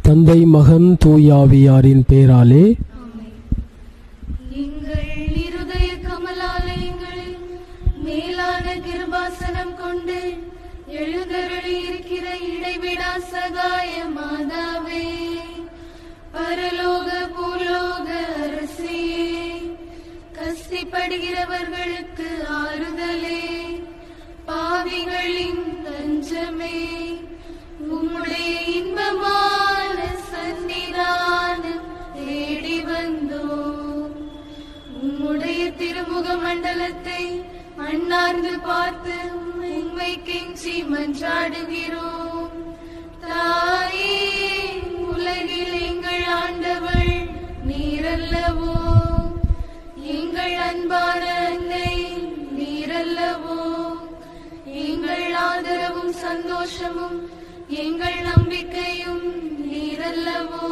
தந்தை, மகன், தூயாவியாரின் பெயராலே. எங்கள் இருதய கமலாலயங்களில் மேலான கிருபாசனம் கொண்டு எழுந்தருளி இருக்கிற இடைவிடா சகாய மாதாவே, பரலோக பூலோக அரசியே, கஷ்டப்படுகிறவர்களுக்கு ஆறுதலே, பாவிகளின் தஞ்சமே, உம்முடைய இன்பமான சன்னிதானம் தேடி வந்தோம். உம்முடைய திருமுக மண்டலத்தை அண்ணார்ந்து பார்த்து உம்மை கெஞ்சி மன்றாடுகிறோம். தாயே, உலகில் எங்கள் ஆண்டவள் நீரல்லவோ, எங்கள் அன்பான அன்னை நீரல்லவோ, எங்கள் ஆதரவும் சந்தோஷமும் எங்கள் நம்பிக்கையும் நீரல்லவோ.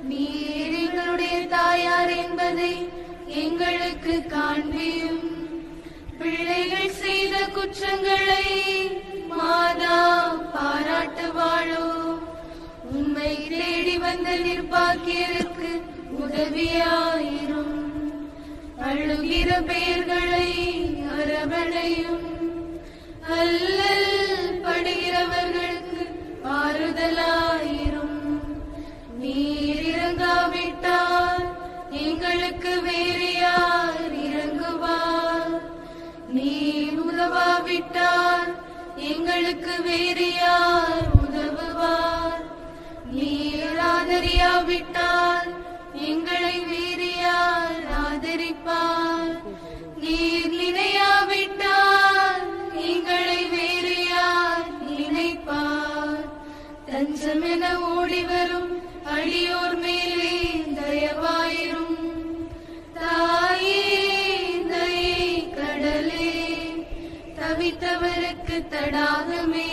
நீர் எங்களுடைய தாயார் என்பதை எங்களுக்கு காண்பியும். பிள்ளைகள் செய்த குற்றங்களை மாதா பாராட்டுவாளோ, உம்மை தேடி வந்த நிர்பாக்கியருக்கு உதவியாயிரும். அழுகிற பெயர்களை அரவணையும். அல்லல் படுகிறவர்களுக்கு ஆறுதலாயிரும். நீர் இறங்காவிட்டால் எங்களுக்கு வேறு யார் இறங்குவார்? நீர் உதவாவிட்டால் எங்களுக்கு வேறு யார் உதவுவார்? நீர் ஆதரியாவிட்டால் எங்களை வேறு யார் ஆதரிப்பார்? நீர் நினையாவிட்டால் எங்களை வேறு யார் நினைப்பார்? தஞ்சமென ஓடி வரும் அடியோர் மேலே தயவாயிரும். தாயே, தயை கடலே, தவித்தவருக்கு தடாகமே,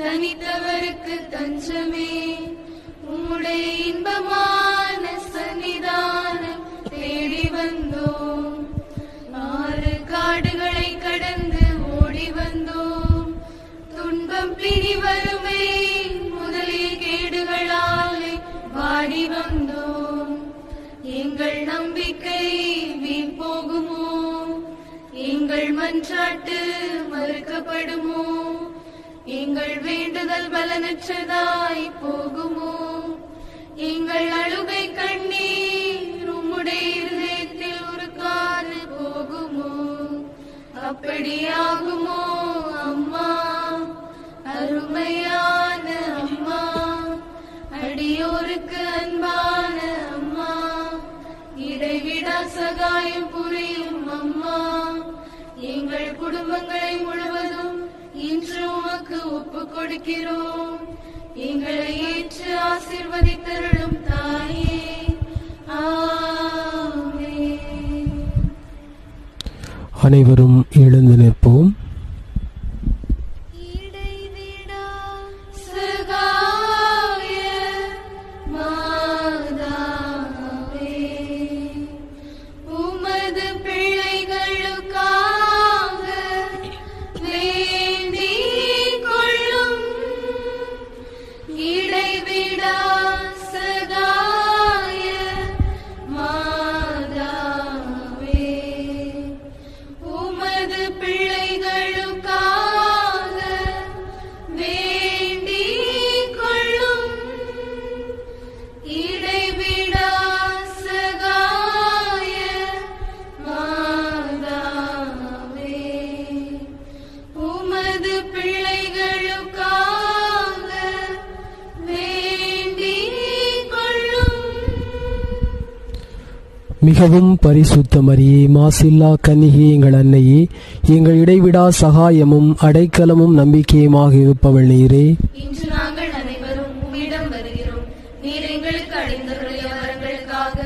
தனித்தவருக்கு தஞ்சமே, உம்முடைய இன்பமான சன்னிதானம் தேடி வந்தோம். 6 காடுகளை கடந்து ஓடி வந்தோம். துன்பம், பிடி, வறுமை முதலிய கேடுகளாலே வாடி வந்தோம். எங்கள் நம்பிக்கை வீண் போகுமோ? எங்கள் மன்றாட்டு மறுக்கப்படுமோ? எங்கள் வேண்டுதல் பலனற்றதாய் போகுமோ? எங்கள் அழுகை கண்ணீர் உம்முடைய இருதயத்தில் உருக்காது போகுமோ? அப்படியாகுமோ அம்மா, அருமையான அம்மா, அடியோருக்கு அன்பான அம்மா, இடைவிடா சகாயம் புரியும் அம்மா, எங்கள் குடும்பங்களை முழுவதும் இன்று உமக்கு ஒப்பு கொடுக்கிறோம். எங்களை ஏற்று ஆசீர்வதித்தருளும் தாயே. ஆமென். அனைவரும் எழுந்து நிற்போம். இடைவிடா சகாய மாதாவே, உமது பிள்ளைகளுக்காக வேண்டிக் கொள்ளும். இடைவிடா சகாய மாதாவே, உமது பிள்ளைகளுக்காக வேண்டிக் கொள்ளும். இடைவிடா சகாய மாதாவே, உமது பிள்ளைகளுக்காக வேண்டிக் கொள்ளும். மிகவும் பரிசுத்த மரியே, மாசில்லா கன்னிகே, எங்கள் அன்னையே, எங்கள் இடைவிடா சகாயமும் அடைக்கலமும் நம்பிக்கையுமாக இருப்பவள் நீரே. இன்று நாங்கள் அனைவரும் உம்மிடம் வருகிறோம். நீர் எங்களுக்கு அடைந்தருளிய வரங்களுக்காக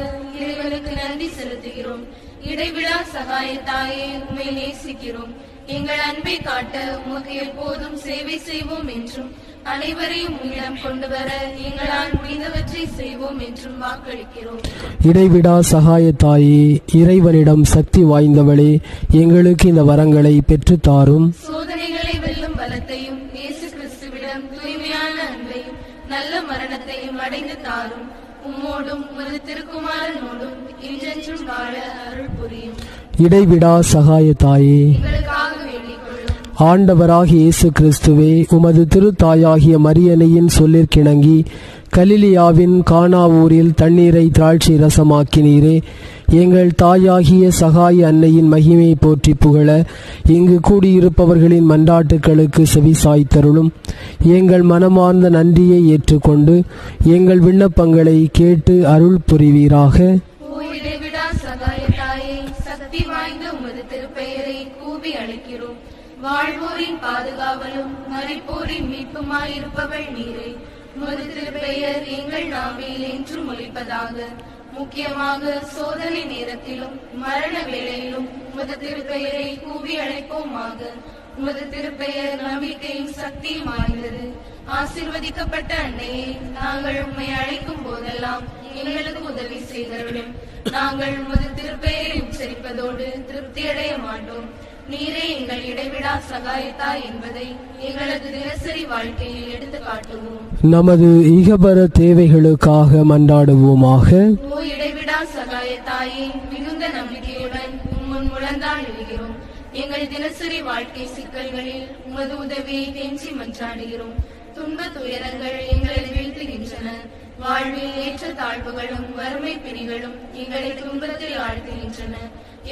இறைவனுக்கு நன்றி செலுத்துகிறோம். இடைவிடா சகாயத்தாயே, உம்மை நேசிக்கிறோம். எங்கள் அன்பை காட்ட உமக்கு எப்போதும் சேவை செய்வோம் என்றும், அனைவரையும் உம்மிடம் கொண்டு வர எங்களால் முடிந்தவற்றை செய்வோம் என்றும் வாக்களிக்கிறோம். இடைவிடா சகாயத்தாயே, இறைவனிடம் சக்தி வாய்ந்தவளே, எங்களுக்கு இந்த வரங்களை பெற்றுத்தாரும். சோதனைகளை வெல்லும் பலத்தையும், இயேசு கிறிஸ்துவிடம் தூய்மையான அன்பையும் நல்ல மரணத்தையும் அடைந்து தாரும். உம்மோடும் உமது திருக்குமாரனோடும் என்றென்றும் வாழ அருள் புரியும். இடைவிடா சகாய தாயே, எங்களுக்காக வேண்டிக் கொள்ளும். ஆண்டவராகிய இயேசு கிறிஸ்துவே, உமது திருத்தாயாகிய மரியன்னையின் சொல்லிற்கிணங்கி கலிலியாவின் கானா ஊரில் தண்ணீரை திராட்சை ரசமாக்கினீரே. எங்கள் தாயாகிய சகாய அன்னையின் மகிமையை போற்றி புகழ இங்கு கூடியிருப்பவர்களின் மன்றாட்டுக்களுக்கு செவி சாய்த்தருளும். எங்கள் மனமார்ந்த நன்றியை ஏற்றுக்கொண்டு எங்கள் விண்ணப்பங்களை கேட்டு அருள் புரிவீராக. இடைவிடா சகாய தாயே, சக்தி வாய்ந்த உமது திருப்பெயரை கூவி அழைக்கிறோம். வாழ்வோரின் பாதுகாவலும் மரிப்போரின் மீட்புமாயிருப்பவள் நீரே. உமது திருப்பெயர் எங்கள் நாவில் என்றும் ஒலிப்பதாக. முக்கியமாக சோதனை நேரத்திலும் மரண வேளையிலும் உமது திருப்பெயரை கூவி அழைப்போமாக. உமது திருப்பெயர் நம்பிக்கையும் சக்தியும் வாய்ந்தது. ஆசீர்வதிக்கப்பட்ட அன்னையே, நாங்கள் உம்மை அழைக்கும் போதெல்லாம் எங்களுக்கு உதவி செய்தருளும். நாங்கள் உமது திருப்பெயரை உச்சரிப்பதோடு திருப்தியடைய மாட்டோம். நீரே எங்கள் இடைவிடா சகாயத்தாய் என்பதை எங்களது தினசரி வாழ்க்கையில் எடுத்து காட்டுவோம். நமது இகபர தேவைகளுக்காக மன்றாடுவோமாக. ஓ இடைவிடா சகாயத்தாயே, மிகுந்த நம்பிக்கையுடன் உம்முன் முழந்தாள் எழுகிறோம். எங்கள் தினசரி வாழ்க்கை சிக்கல்களில் உமது உதவியை கெஞ்சி மன்றாடுகிறோம். துன்ப துயரங்கள் எங்களை வீழ்த்துகின்றன. வாழ்வில் ஏற்ற தாழ்வுகளும் வறுமை பிணிகளும் எங்களை துன்பத்தில் ஆழ்த்துகின்றன.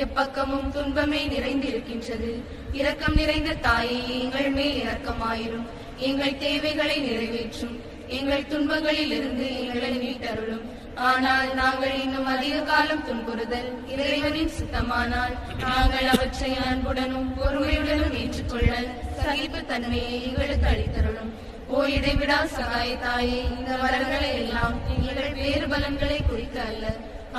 எப்பக்கமும் துன்பமே நிறைந்திருக்கின்றது. இரக்கம் நிறைந்த தாயே, எங்கள் மேல் இரக்கமாயிரும். எங்கள் தேவைகளை நிறைவேற்றும். எங்கள் துன்பங்களில் இருந்து எங்களை மீட்டருளும். ஆனால் நாங்கள் இன்னும் அதிக காலம் துன்புறுதல் இறைவனின் சித்தமானால் நாங்கள் அவற்றை அன்புடனும் பொறுமையுடனும் ஏற்றுக்கொள்ள சகிப்பு தன்மையை எங்களுக்கு அளித்தருளும். ஓ இடைவிடா சகாய தாயே, இந்த வரங்களை எல்லாம் எங்கள் வேறு பலன்களை குறித்து அல்ல,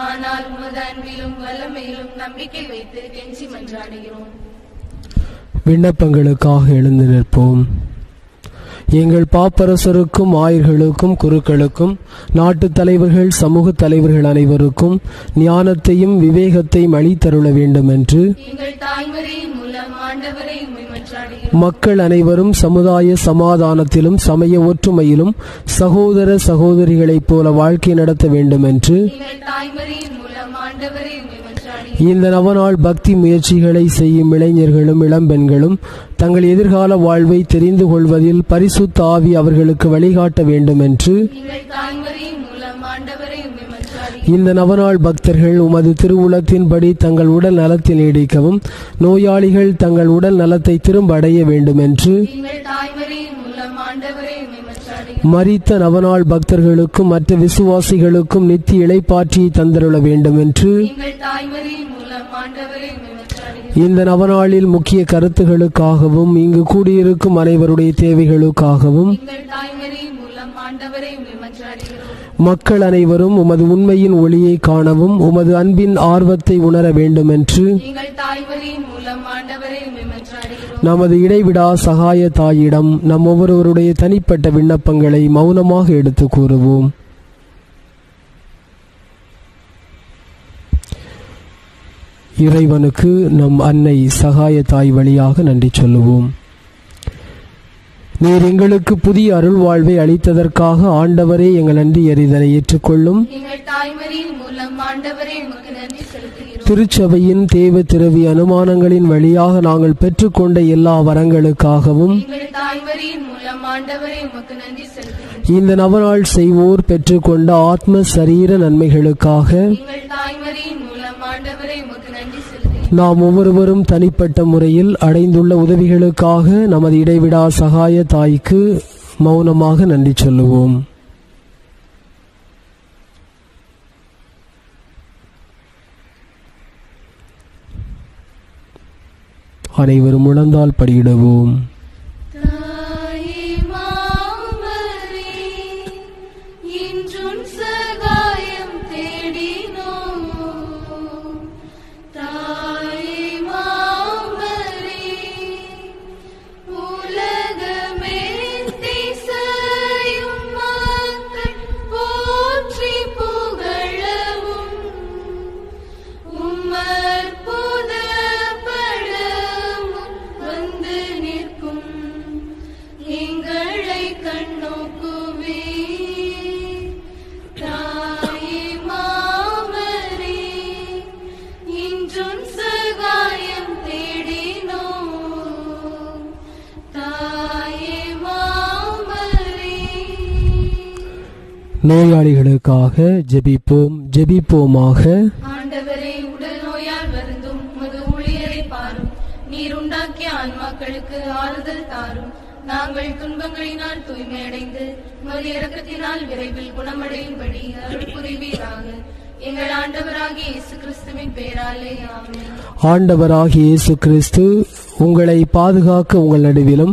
ஆனால் உமது அன்பிலும் வல்லமையிலும் நம்பிக்கை வைத்து கெஞ்சி மன்றாடுகிறோம். விண்ணப்பங்களுக்காக எழுந்து நிற்போம். எங்கள் பாப்பரசருக்கும் ஆயர்களுக்கும் குருக்களுக்கும் நாட்டு தலைவர்கள் சமூக தலைவர்கள் அனைவருக்கும் ஞானத்தையும் விவேகத்தையும் அளித்தருள வேண்டும் என்று எங்கள் தாய்மறையின் மூலம் ஆண்டவரை உம்மை மன்றாடுகிறோம். மக்கள் அனைவரும் சமுதாய சமாதானத்திலும் சமய ஒற்றுமையிலும் சகோதர சகோதரிகளைப் போல வாழ்க்கை நடத்த வேண்டும் என்று எங்கள் தாய்மறையின் மூலம் ஆண்டவரை உம்மை மன்றாடுகிறோம். இந்த நவநாள் பக்தி முயற்சிகளை செய்யும் இளைஞர்களும் இளம்பெண்களும் தங்கள் எதிர்கால வாழ்வை தெரிந்து கொள்வதில் பரிசுத்த ஆவி அவர்களுக்கு வழிகாட்ட வேண்டும் என்று எங்கள் தாய்மறையின் மூலம் ஆண்டவரை உம்மை மன்றாடுகிறோம். இந்த நவநாள் பக்தர்கள் உமது திருவுளத்தின்படி தங்கள் உடல் நலத்தில் நீடிக்கவும் நோயாளிகள் தங்கள் உடல் நலத்தை திரும்ப அடைய வேண்டும் என்று எங்கள் தாய்மறையின் மூலம் ஆண்டவரை உம்மை மன்றாடுகிறோம். மரித்த நவநாள் பக்தர்களுக்கும் மற்ற விசுவாசிகளுக்கும் நித்திய இளைப்பாற்றியை தந்தருள வேண்டும் என்று எங்கள் தாய்மறையின் மூலம் ஆண்டவரை உம்மை மன்றாடுகிறோம். இந்த நவநாளில் முக்கிய கருத்துகளுக்காகவும் இங்கு கூடியிருக்கும் அனைவருடைய தேவைகளுக்காகவும் எங்கள் தாய்மறையின் மூலம் ஆண்டவரை உம்மை மன்றாடுகிறோம். மக்கள் அனைவரும் உமது உண்மையின் ஒளியை காணவும் உமது அன்பின் ஆர்வத்தை உணர வேண்டும் என்று எங்கள் தாய்மறையின் மூலம் ஆண்டவரை உம்மை மன்றாடுகிறோம். நமது இடைவிடா சகாய தாயிடம் நம் ஒவ்வொருவருடைய தனிப்பட்ட விண்ணப்பங்களை மௌனமாக எடுத்து கூறுவோம். இறைவனுக்கு நம் அன்னை சகாய தாய் வழியாக நன்றி சொல்லுவோம். நீர் எங்களுக்கு புதிய அருள் வாழ்வை அளித்ததற்காக ஆண்டவரே எங்கள் நன்றி எறிதலை ஏற்றுக்கொள்ளும். எங்கள் தாய்மறையின் மூலம் ஆண்டவரை உமக்கு நன்றி செலுத்துகிறோம். திருச்சபையின் தேவ திரவி அனுமானங்களின் வழியாக நாங்கள் பெற்றுக்கொண்ட எல்லா வரங்களுக்காகவும் எங்கள் தாய்மறையின் மூலம் ஆண்டவரை உமக்கு நன்றி செலுத்துகிறோம். இந்த நவநாள் செய்வோர் பெற்றுக்கொண்ட ஆத்ம சரீர நன்மைகளுக்காக எங்கள் தாய்மறையின் மூலம் ஆண்டவரை உமக்கு நன்றி செலுத்துகிறோம். நாம் ஒவ்வொருவரும் தனிப்பட்ட முறையில் அடைந்துள்ள உதவிகளுக்காக நமது இடைவிடா சகாய தாய்க்கு மௌனமாக நன்றி சொல்லுவோம். அனைவரும் முழந்தால் படியிடுவோம். நிற்கும் நோயாளிகளுக்காக ஜெபிப்போம். ஜெபிப்போமாக. ஆண்டவரே, உடல் நோயால் வருந்தும் உமது ஊழியரை பாரும். நீர் உண்டாக்கிய ஆன்மாக்களுக்கு ஆறுதல் தாரும். நாங்கள் துன்பங்களினால் தூய்மையடைந்து உமது இரக்கத்தினால் விரைவில் குணமடையும்படி அருள் புரிவீராக. எங்கள் ஆண்டவராகிய இயேசு கிறிஸ்துவின் பெயராலே ஆமென். ஆண்டவராகிய இயேசு கிறிஸ்து உங்களை பாதுகாக்க உங்கள் நடுவிலும்,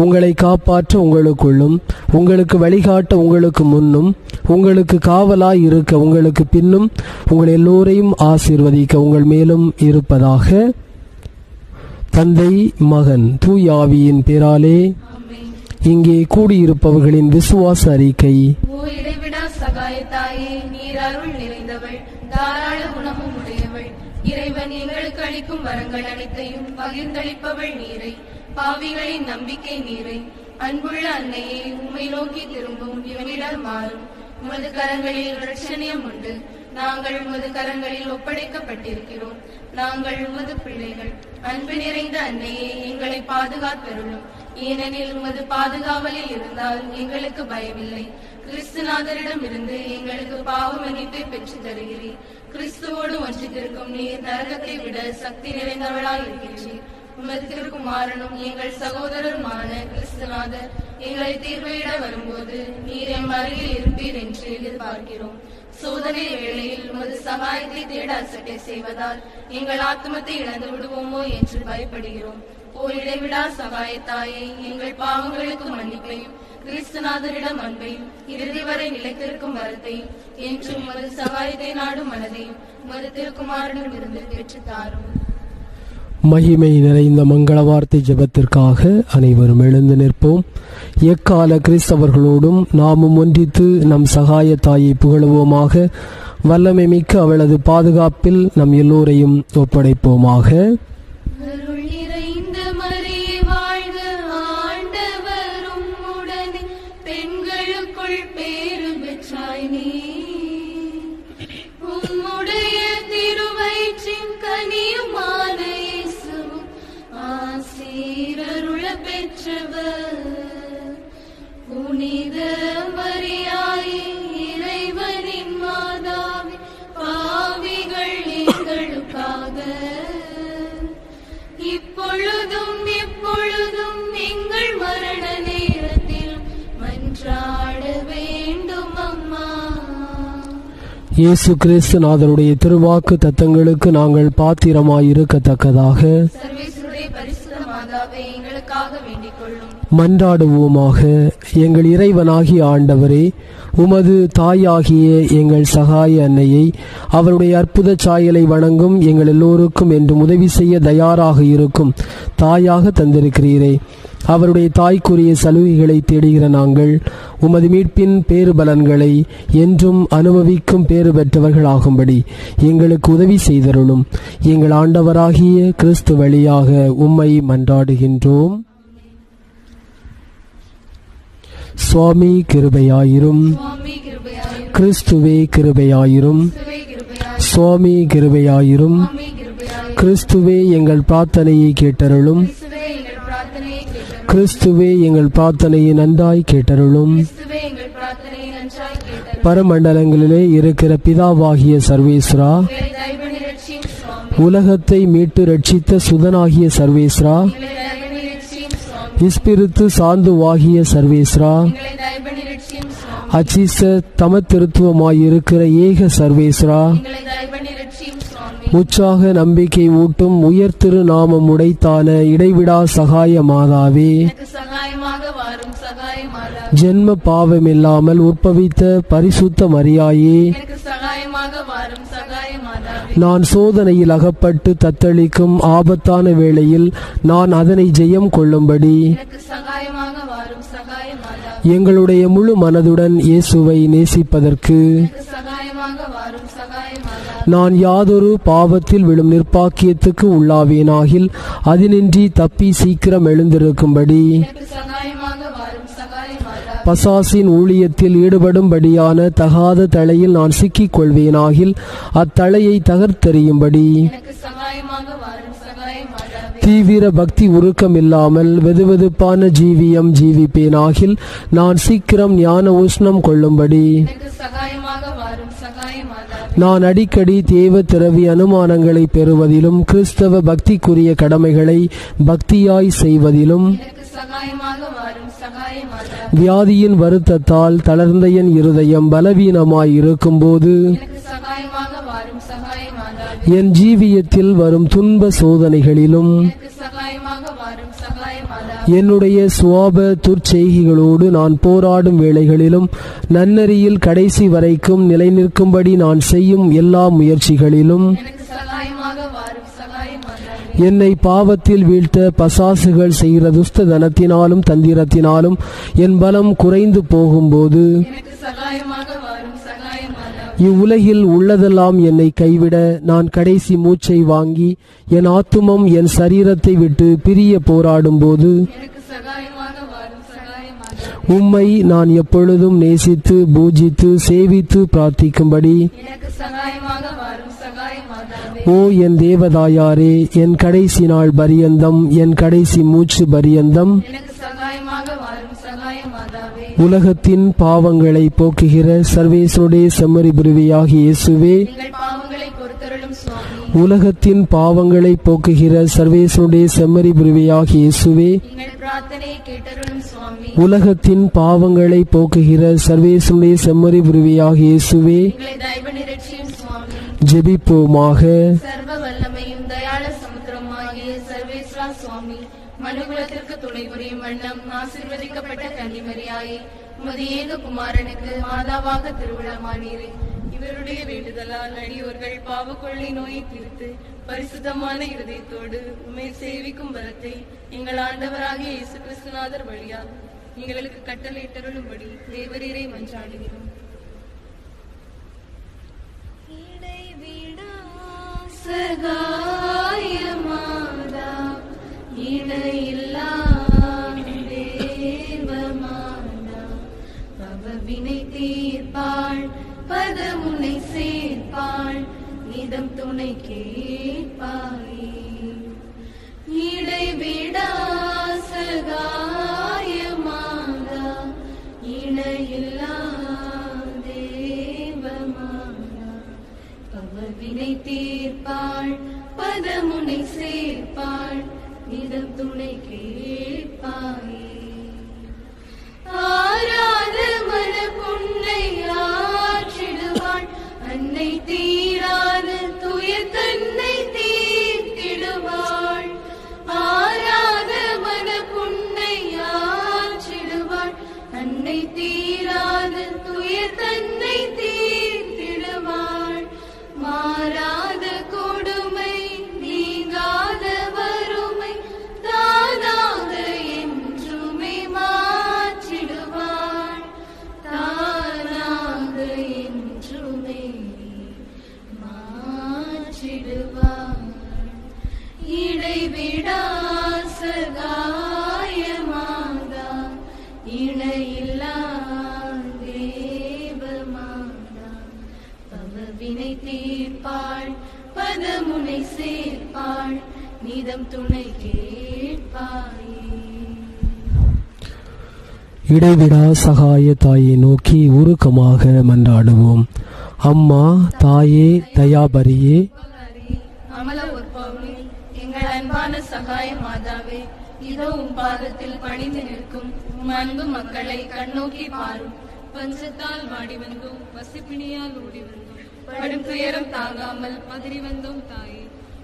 உங்களை காப்பாற்ற உங்களுக்குள்ளும், உங்களுக்கு வழிகாட்ட உங்களுக்கு முன்னும், உங்களுக்கு காவலாய் இருக்க உங்களுக்கு பின்னும், உங்கள் எல்லோரையும் ஆசீர்வதிக்க உங்கள் மேலும் இருப்பதாக. தந்தை, மகன், தூய ஆவியின் பேராலே. இங்கே கூடியிருப்பவர்களின் விசுவாச அறிக்கை. ஓ இடைவிடா சகாயத்தாயே, நீர் அருள் நிறைந்தவள், தாராள குணமும் உடையவள். இறைவன் எங்களுக்கு அளிக்கும் வரங்கள் அனைத்தையும் பகிர்ந்தளிப்பவள் நீரை. பாவிகளின் நம்பிக்கை நீரை. அன்புள்ள அன்னையே, உம்மை நோக்கி திரும்பும் இவனிடம் மாறும். உமது கரங்களில் இரட்சணியம் உண்டு. நாங்கள் உமது கரங்களில் ஒப்படைக்கப்பட்டிருக்கிறோம். நாங்கள் உமது பிள்ளைகள். அன்பு நிறைந்த அன்னையே, எங்களை பாதுகாத்தருளும். ஏனெனில் உமது பாதுகாவலில் இருந்தால் எங்களுக்கு பயமில்லை. கிறிஸ்துநாதரிடம் இருந்து எங்களுக்கு பாவ மன்னிப்பை பெற்று தருகிறீர். கிறிஸ்துவோடு ஒன்றித்திருக்கும் நீர் நரகத்தை விட சக்தி நிறைந்தவளாய் இருக்கின்றீர். உமது திருக்குமாரனும் எங்கள் சகோதரருமான கிறிஸ்துநாதர் எங்களை தீர்வையிட வரும்போது நீர் எம் அருகில் இருப்பீர் என்று எதிர்பார்க்கிறோம். சோதனை வேளையில் உமது சகாயத்தை தேட அசட்டை செய்வதால் எங்கள் ஆத்மத்தை இழந்து விடுவோமோ என்று பயப்படுகிறோம். ஓ இடைவிடா சகாயத்தாயே, எங்கள் பாவங்களுக்கு மன்னிப்பையும் கிறிஸ்துநாதரிடம் அன்பையும் இறுதி வரை நிலைத்திருக்கும் வரத்தையும் என்று உமது சகாயத்தை நாடும் மனதையும் உமது திருக்குமாரனிடம் இருந்து பெற்று தாரும். மகிமை நிறைந்த மங்கள வார்த்தை ஜெபத்திற்காக அனைவரும் எழுந்து நிற்போம். எக்கால கிறிஸ்தவர்களோடும் நாமும் ஒன்றித்து நம் சகாய தாயை புகழுவோமாக. வல்லமை மிக்க அவளது பாதுகாப்பில் நம் எல்லோரையும் ஒப்படைப்போமாக. புனித மரியாயே, இறைவனின் மாதாவே, பாவிகள் எங்களுக்காக இப்பொழுதும் எப்பொழுதும் எங்கள் மரண நேரத்தில் மன்றாட வேண்டும் அம்மா. இயேசு கிறிஸ்து நாதருடைய திருவாக்கு தத்தங்களுக்கு நாங்கள் பாத்திரமாயிருக்கத்தக்கதாக மன்றாடுவோமாக. எங்கள் இறைவனாகிய ஆண்டவரே, உமது தாயாகிய எங்கள் சகாய அன்னையை அவருடைய அற்புத சாயலை வணங்கும் எங்கள் எல்லோருக்கும் என்று உதவி செய்ய தயாராக இருக்கும் தாயாக தந்திருக்கிறீரே. அவருடைய தாய்க்குரிய சலுகைகளை தேடுகிற நாங்கள் உமது மீட்பின் பேறுபலன்களை என்றும் அனுபவிக்கும் பேறு பெற்றவர்களாகும்படி எங்களுக்கு உதவி செய்தருளும். எங்கள் ஆண்டவராகிய கிறிஸ்து வழியாக உம்மை மன்றாடுகின்றோம். சுவாமி கிருபையாயிரும். கிறிஸ்துவே கிருபையாயிரும். சுவாமி கிருபையாயிரும். கிறிஸ்துவே எங்கள் பிரார்த்தனையை கேட்டருளும். கிறிஸ்துவே எங்கள் பிரார்த்தனையை நன்றாய் கேட்டருளும். பரமண்டலங்களிலே இருக்கிற பிதாவாகிய சர்வேஸ்வரா, உலகத்தை மீட்டு ரட்சித்த சுதனாகிய சர்வேஸ்வரா, இஸ்பிரித்து சாந்துவாகிய சர்வேஸ்வரா, அச்சிச தமத்திருத்துவமாயிருக்கிற ஏக சர்வேஸ்வரா, உற்சாக நம்பிக்கை ஊட்டும் உயர் திரு நாமம் உடைத்தான இடைவிடா சகாய மாதாவே, ஜென்ம பாவமில்லாமல் உற்பவித்த பரிசுத்த மரியாயே, நான் சோதனையில் அகப்பட்டு தத்தளிக்கும் ஆபத்தான வேளையில் நான் அதனை ஜெயம் கொள்ளும்படி எங்களுடைய முழு மனதுடன் இயேசுவை நேசிப்பதற்கு நான் யாதொரு பாவத்தில் விழும் நிர்பாக்கியத்துக்கு உள்ளாவேனாகில் அதினின்றி தப்பி சீக்கிரம் எழுந்திருக்கும்படி பசாசின் ஊழியத்தில் ஈடுபடும்படியான தகாத தலையில் நான் சிக்கிக் கொள்வேனாகில் அத்தலையை தகர்த்தெறியும்படி தீவிர பக்தி உருக்கம் இல்லாமல் வெதுவெதுப்பான ஜீவியம் ஜீவிப்பேனாகில் நான் சீக்கிரம் ஞான உஷ்ணம் கொள்ளும்படி நான் அடிக்கடி தேவ திரவி அனுமானங்களை பெறுவதிலும் கிறிஸ்தவ பக்திக்குரிய கடமைகளை பக்தியாய் செய்வதிலும் எனக்கு சகாயமாக வாரும் சகாயமாதா. வியாதியின் வருத்தத்தால் தளர்ந்த என் இருதயம் பலவீனமாய் இருக்கும்போது எனக்கு சகாயமாக வாரும் சகாயமாதா. என் ஜீவியத்தில் வரும் துன்ப சோதனைகளிலும் எனக்கு சகாயமாக வாரும் சகாயமாதா. என்னுடைய சுவாப துர்ச்செய்கைகளோடு நான் போராடும் வேளைகளிலும் நன்னெறியில் கடைசி வரைக்கும் நிலைநிற்கும்படி நான் செய்யும் எல்லா முயற்சிகளிலும் எனக்கு சகாயமாக வாரும் சகாயமாதா. என்னை பாவத்தில் வீழ்த்த பசாசுகள் செய்கிற துஸ்ததனத்தினாலும் தந்திரத்தினாலும் என் பலம் குறைந்து போகும்போது எனக்கு சகாயமாக வாரும் சகாயமாதா. இவ்வுலகில் உள்ளதெல்லாம் என்னை கைவிட நான் கடைசி மூச்சை வாங்கி என் ஆத்துமம் என் சரீரத்தை விட்டு பிரிய போராடும்போது எனக்கு சகாயமாக வாரும் சகாயமாதா. உம்மை நான் எப்பொழுதும் நேசித்து பூஜித்து சேவித்து பிரார்த்திக்கும்படி எனக்கு சகாயமாக வாரும் சகாயமாதாவே. ஓ என் தேவதாயாரே, என் கடைசி நாள் பரியந்தம், என் கடைசி மூச்சு பரியந்தம் எனக்கு சகாயமாக வாரும் சகாயமாதாவே. உலகத்தின் பாவங்களை போக்குகிற சர்வேசுடைய செம்மறி புருவியாகிய இயேசுவே, எங்கள் பாவங்களை பொறுத்தருளும் சுவாமி. உலகத்தின் பாவங்களை போக்குகிற சர்வேசுடைய செம்மறி புருவியாகிய இயேசுவே, எங்கள் பிரார்த்தனையை கேட்டருளும் சுவாமி. உலகத்தின் பாவங்களை போக்குகிற சர்வேசுடைய செம்மறி புருவியாகிய இயேசுவே, எங்களை தயவு நிரட்சியும் சுவாமி. ஜெபிப்போமாக. சர்வ வல்லமையும் தயாள சமுத்திரமாகிய சர்வேஸ்வரா சுவாமி, மனுகுலத்திற்கு துணை புரியும் வண்ணம் ஆசீர்வதிக்கப்பட்ட கன்னிமரியாயே, உமது ஏக குமாரனுக்கு மாதாவாக திருவிழமானீரே. இவருடைய வேண்டுதலால் அடியோர்கள் பாவக்கொள்ளை நோயை தீர்த்து பரிசுத்தமான இருதயத்தோடு உம்மை சேவிக்கும் வரத்தை எங்கள் ஆண்டவராகிய இயேசு கிறிஸ்துநாதர் வழியாக எங்களுக்கு கட்டளையிட்டருளும்படி தேவரீரை மன்றாடுகிறோம். சகாயமாதா, இணையில்லா தேவமாதா, பவவினை தீர்ப்பாள், பதமுனை சேர்ப்பாள், நிதம் துணை கேட்பாயே. இடைவிடா சகாயமாதா, இணையில்லா தேவமாதா, பவவினை தீர்ப்பாள், பதமுனை சேர்ப்பாள், நிதம் துணை கேட்பாயே. ஆராத மன புன்னை ஆற்றிடுவாள், அன்னை தீராத துயர் தன்னை தீர்த்திடுவாள். ஆராத மன புன்னை ஆற்றிடுவாள், அன்னை தீராத துயர் தன்னை தீர்த்திடுவாள். மாறாத கொடுமை நீங்காத வறுமை தானாக என்றுமே மாற்றிடுவாள், தானாக என்றுமே மாற்றிடுவாள். இடைவிடா சகாயமாதா, இணையில்லா தேவமாதா, பவவினை தீர்ப்பாள், பதமுனை சேர்ப்பாள், நிதம் துணை கேட்பாயே. இடைவிடா சகாய தாயை நோக்கி உருக்கமாக மன்றாடுவோம். அம்மா தாயே தயாபரியே, அமல உற்பவமே, எங்கள் அன்பான சகாய மாதாவே, இதோ உம் பாதத்தில் பணிந்து நிற்கும் உம் அன்பு மக்களை கண்ணோக்கி பாரும். பஞ்சத்தால் வாடி வந்தோம், வசிப்பிணியால் ஓடி வந்தோம், படும் துயரம் தாங்காமல் பதறி வந்தோம் தாயே.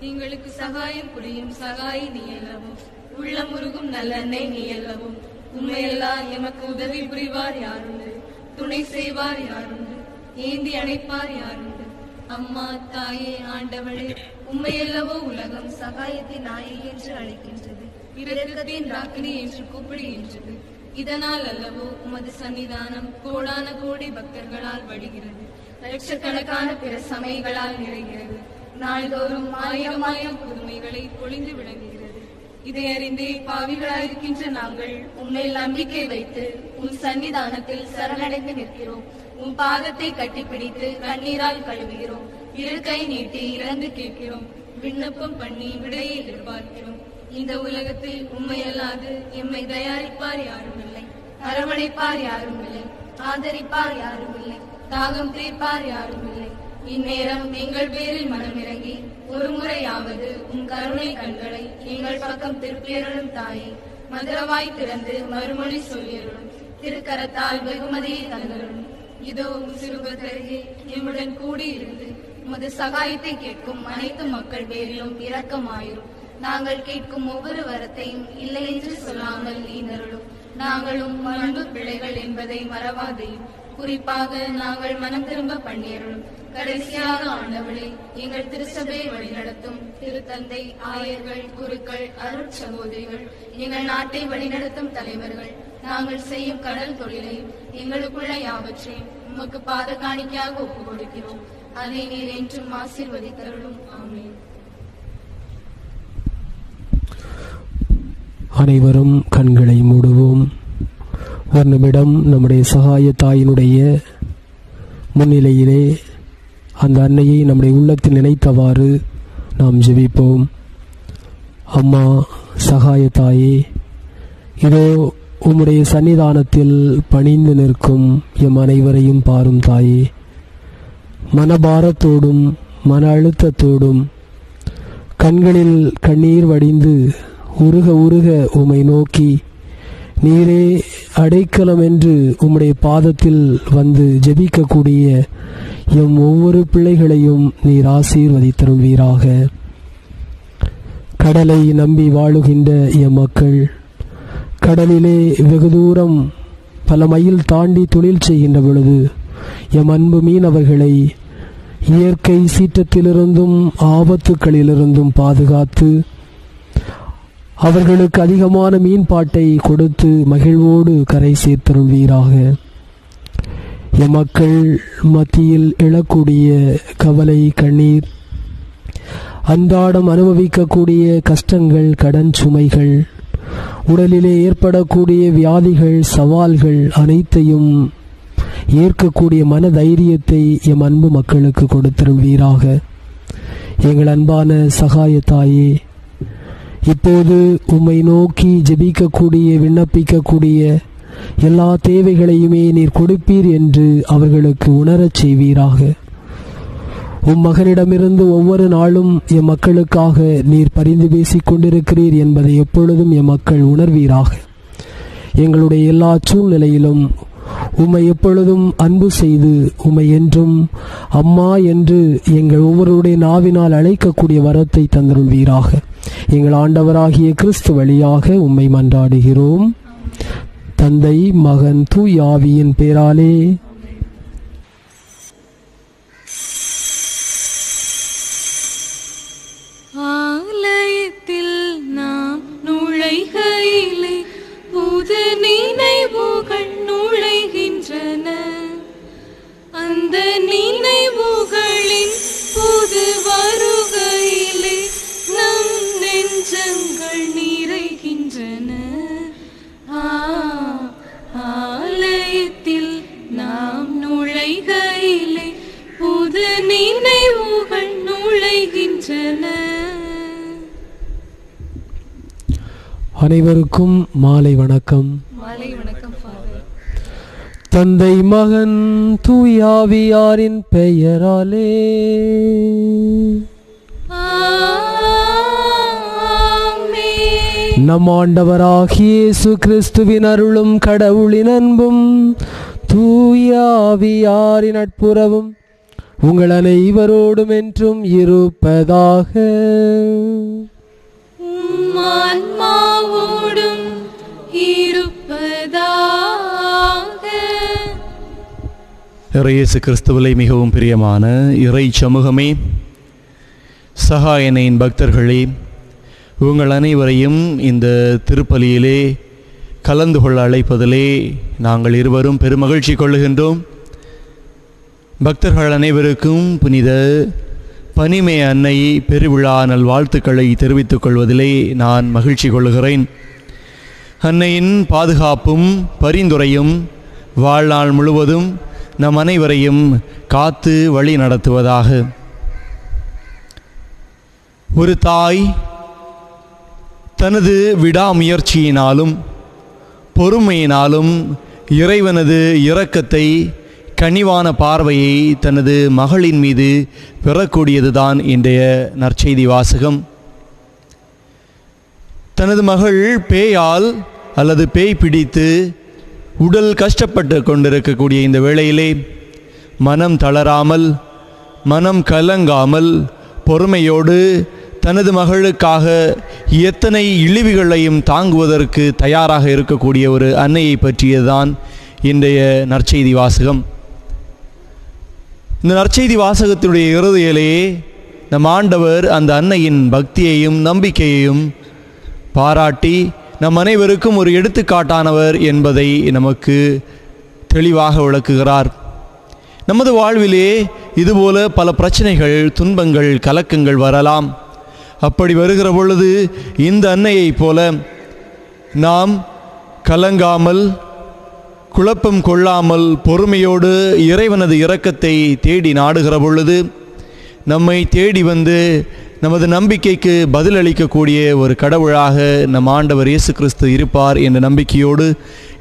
எங்களுக்கு சகாயம் புரியும் சகாய் நீ அல்லவும், உள்ளம் உருகும் நல்லெண்ணை நீ அல்லவும். உண்மையெல்லாம் எமக்கு உதவி புரிவார் யாருண்டு, துணை செய்வார் யாருண்டு, ஏந்தி அணைப்பார் யாருண்டு. அம்மா தாயே ஆண்டவளே, உண்மையல்லவோ உலகம் சகாயத்தின் நாயை என்று அழைக்கின்றது, இரக்கத்தின் ராக்கினி என்று கூப்பிடுகின்றது. இதனால் அல்லவோ உமது சன்னிதானம் கோடான கோடி பக்தர்களால் வடிகிறது, லட்சக்கணக்கான பிற சமயங்களால் நிறைகிறது. நாள்தோறும் ஆயிரம் ஆயிரம் புதுமைகளை பொழிந்து விளங்குகிறது. இதை அறிந்தே பாவிகளாயிருக்கின்ற நாங்கள் உன்மேல் நம்பிக்கை வைத்து உன் சன்னிதானத்தில் சரணடைந்து நிற்கிறோம். உன் பாதத்தை கட்டிப்பிடித்து கண்ணீரால் கழுவுகிறோம். இரு கை நீட்டி இறந்து கேட்கிறோம். விண்ணப்பம் பண்ணி விடையை எதிர்பார்க்கிறோம். இந்த உலகத்தில் உண்மையல்லாது எம்மை தயாரிப்பார் யாரும் இல்லை, அரவணைப்பார் யாரும் இல்லை, ஆதரிப்பார் யாரும் இல்லை, தாகம் தீர்ப்பார் யாரும் இல்லை. இந்நேரம் எங்கள் பேரில் மனமிறங்கி ஒரு முறையாவது உம் கருணை கண்களை எங்கள் பக்கம் திருப்பியருளும் தாயே. மதுரவாய் திறந்து மறுமொழி சொல்லியருளும். திருக்கரத்தால் வெகுமதியை தந்தருளும். இதோ சிறுபதருகே எம்முடன் கூடியிருந்து உமது சகாயத்தை கேட்கும் அனைத்து மக்கள் பேரிலும் இரக்கமாயிரும். நாங்கள் கேட்கும் ஒவ்வொரு வரத்தையும் இல்லை என்று சொல்லாமல் ஈந்தருளும். நாங்களும் அன்பு பிள்ளைகள் என்பதை மறவாதையும். குறிப்பாக நாங்கள் மனம் திரும்ப பண்ணியருளும். கடைசியாக ஆண்டவளே, எங்கள் திருச்சபையை வழிநடத்தும் திருத்தந்தை, ஆயர்கள், குருக்கள், அருட் சகோதரிகள், எங்கள் நாட்டை வழிநடத்தும் தலைவர்கள், நாங்கள் செய்யும் கடல் தொழிலையும் எங்களுக்குள்ள யாவற்றையும் உமக்கு பாத காணிக்கையாக ஒப்புக் கொடுக்கிறோம். அதை நீர் என்றும் ஆசீர்வதித்தருளும். ஆமென். அனைவரும் கண்களை மூடுவோம். ஒரு நிமிடம் நம்முடைய சகாய தாயினுடைய முன்னிலையிலே அந்த அன்னையை நம்முடைய உள்ளத்தில் நினைத்தவாறு நாம் ஜெபிப்போம். அம்மா சகாய தாயே, இதோ உம்முடைய சன்னிதானத்தில் பணிந்து நிற்கும் எம் அனைவரையும் பாரும் தாயே. மனபாரத்தோடும் மன அழுத்தத்தோடும் கண்களில் கண்ணீர் வடிந்து உருக உருக உம்மை நோக்கி நீரே அடைக்கலம் என்று உம்முடைய பாதத்தில் வந்து ஜெபிக்கக்கூடிய எம் ஒவ்வொரு பிள்ளைகளையும் நீர் ஆசீர்வதித்தருள்வீராக. கடலை நம்பி வாழுகின்ற எம் மக்கள் கடலிலே வெகு தூரம் பல மைல் தாண்டி தொழில் செய்கின்ற பொழுது எம் அன்பு மீனவர்களை இயற்கை சீற்றத்திலிருந்தும் ஆபத்துக்களிலிருந்தும் பாதுகாத்து அவர்களுக்கு அதிகமான மீன்பாட்டை கொடுத்து மகிழ்வோடு கரை சேர்த்தருள்வீராக. எம் மக்கள் மத்தியில் எழக்கூடிய கவலை, கண்ணீர், அன்றாடம் அனுபவிக்கக்கூடிய கஷ்டங்கள், கடன் சுமைகள், உடலிலே ஏற்படக்கூடிய வியாதிகள், சவால்கள் அனைத்தையும் ஏற்கக்கூடிய மன தைரியத்தை எம் அன்பு மக்களுக்கு கொடுத்தருள்வீராக. எங்கள் அன்பான சகாய தாயே, இப்போது உம்மை நோக்கி ஜெபிக்கக்கூடிய விண்ணப்பிக்கக்கூடிய எல்லா தேவைகளையுமே நீர் கொடுப்பீர் என்று அவர்களுக்கு உணரச் செய்வீராக. உம் மகனிடமிருந்து ஒவ்வொரு நாளும் எம் மக்களுக்காக நீர் பரிந்து பேசிக் கொண்டிருக்கிறீர் என்பதை எப்பொழுதும் எம் மக்கள் உணர்வீராக. எங்களுடைய எல்லா சூழ்நிலையிலும் உம்மை எப்பொழுதும் அன்பு செய்து உம்மை என்றும் அம்மா என்று எங்கள் ஒவ்வொருடைய நாவினால் அழைக்கக்கூடிய வரத்தை தந்தருள்வீராக. எங்கள் ஆண்டவராகிய கிறிஸ்து வழியாக உம்மை மன்றாடுகிறோம். தந்தை, மகன், தூய் ஆவியின் பேராலே. ஆலயத்தில் நாம் நுழைகையிலே புது நினைவுகள் நுழைகின்றன. அந்த நினைவுகளின் புது வருகையிலே நம் நெஞ்சங்கள் நிறைகின்றன. ஆலயத்தில் நாம் நுழைகையிலே புது நினைவுகள் நுழைகின்றன. அனைவருக்கும் மாலை வணக்கம். மாலை வணக்கம் ஃபாதர். தந்தை, மகன், தூய் ஆவியாரின் பெயராலே. நம் ஆண்டவராகிய இயேசு கிறிஸ்துவின் அருளும் கடவுளின் அன்பும் தூய ஆவியாரின் நட்புறவும் உங்கள் அனைவரோடும் என்றும் இருப்பதாக. ஆன்மாவோடும் இருப்பதாக. இயேசு கிறிஸ்துவிலே மிகவும் பிரியமான இறை சமூகமே, சகாயனையின் பக்தர்களே, உங்கள் அனைவரையும் இந்த திருப்பலியிலே கலந்து கொள்ள அழைப்பதிலே நாங்கள் இருவரும் பெருமகிழ்ச்சி கொள்ளுகின்றோம். பக்தர்கள் அனைவருக்கும் புனித பனிமே அன்னை பெருவிழா நல்வாழ்த்துக்களை தெரிவித்துக் கொள்வதிலே நான் மகிழ்ச்சி கொள்ளுகிறேன். அன்னையின் பாதுகாப்பும் பரிந்துரையும் வாழ்நாள் முழுவதும் நம் அனைவரையும் காத்து வழி நடத்துவதாக. ஒரு தாய் தனது விடாமுயற்சியினாலும் பொறுமையினாலும் இறைவனது இரக்கத்தை கனிவான பார்வையை தனது மகளின் மீது பெறக்கூடியதுதான் இன்றைய நற்செய்தி வாசகம். தனது மகள் பேயால் அல்லது பேய் பிடித்து உடல் கஷ்டப்பட்டு கொண்டிருக்கக்கூடிய இந்த வேளையிலே மனம் தளராமல், மனம் கலங்காமல், பொறுமையோடு தனது மகளுக்காக எத்தனை இழிவுகளையும் தாங்குவதற்கு தயாராக இருக்கக்கூடிய ஒரு அன்னையை பற்றியதுதான் இன்றைய நற்செய்தி வாசகம். இந்த நற்செய்தி வாசகத்தினுடைய இறுதியிலேயே நம் ஆண்டவர் அந்த அன்னையின் பக்தியையும் நம்பிக்கையையும் பாராட்டி நம் அனைவருக்கும் ஒரு எடுத்துக்காட்டானவர் என்பதை நமக்கு தெளிவாக விளக்குகிறார். நமது வாழ்விலே இதுபோல பல பிரச்சனைகள், துன்பங்கள், கலக்கங்கள் வரலாம். அப்படி வருகிற பொழுது இந்த அன்னையைப் போல நாம் கலங்காமல், குழப்பம் கொள்ளாமல், பொறுமையோடு இறைவனது இரக்கத்தை தேடி நாடுகிற பொழுது நம்மை தேடி வந்து நமது நம்பிக்கைக்கு பதிலளிக்கக்கூடிய ஒரு கடவுளாக நம் ஆண்டவர் இயேசு கிறிஸ்து இருப்பார் என்ற நம்பிக்கையோடு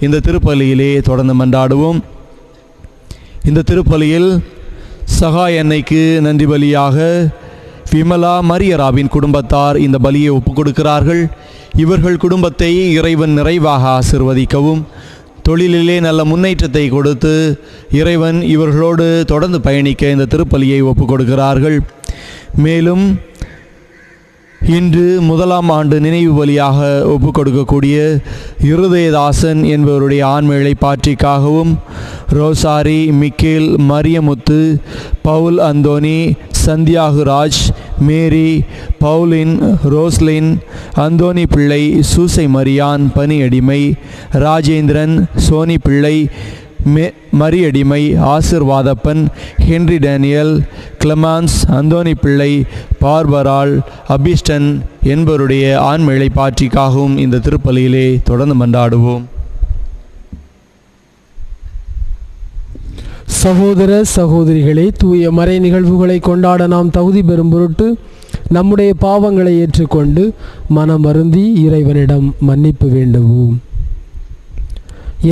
இந்த திருப்பலியிலே தொடர்ந்து மன்றாடுவோம். இந்த திருப்பலியில் சகாய அன்னைக்கு நன்றி பலியாக விமலா மரியராவின் குடும்பத்தார் இந்த பலியை ஒப்புக் கொடுக்கிறார்கள். இவர்கள் குடும்பத்தை இறைவன் நிறைவாக ஆசிர்வதிக்கவும், தொழிலிலே நல்ல முன்னேற்றத்தை கொடுத்து இறைவன் இவர்களோடு தொடர்ந்து பயணிக்க இந்த திருப்பலியை ஒப்புக் கொடுக்கிறார்கள். மேலும் இன்று 1ஆம் ஆண்டு நினைவு பலியாக ஒப்புக் கொடுக்கக்கூடிய இருதயதாசன் என்பவருடைய ஆண்மையை பாற்றிக்காகவும், ரோசாரி, மிக்கேல், மரியமுத்து, பவுல் அந்தோனி, சந்தியாகுராஜ், மேரி, பவுலின், ரோஸ்லின், அந்தோனி பிள்ளை, சூசை மரியான் பணியடிமை, ராஜேந்திரன், சோனி பிள்ளை, மரியடிமை, ஆசிர்வாதப்பன், ஹென்றி டேனியல், கிளமான்ஸ், அந்தோனி பிள்ளை, பார்பரால், அபிஸ்டன் என்பவருடைய ஆண்மையை பாற்றிக்காகவும் இந்த திருப்பலியிலே தொடர்ந்து மன்றாடுவோம். சகோதர சகோதரிகளே, தூய மறை நிகழ்வுகளை கொண்டாட நாம் தகுதி பெறும் பொருட்டு நம்முடைய பாவங்களை ஏற்றுக்கொண்டு மனமருந்தி இறைவனிடம் மன்னிப்பு வேண்டுவோம்.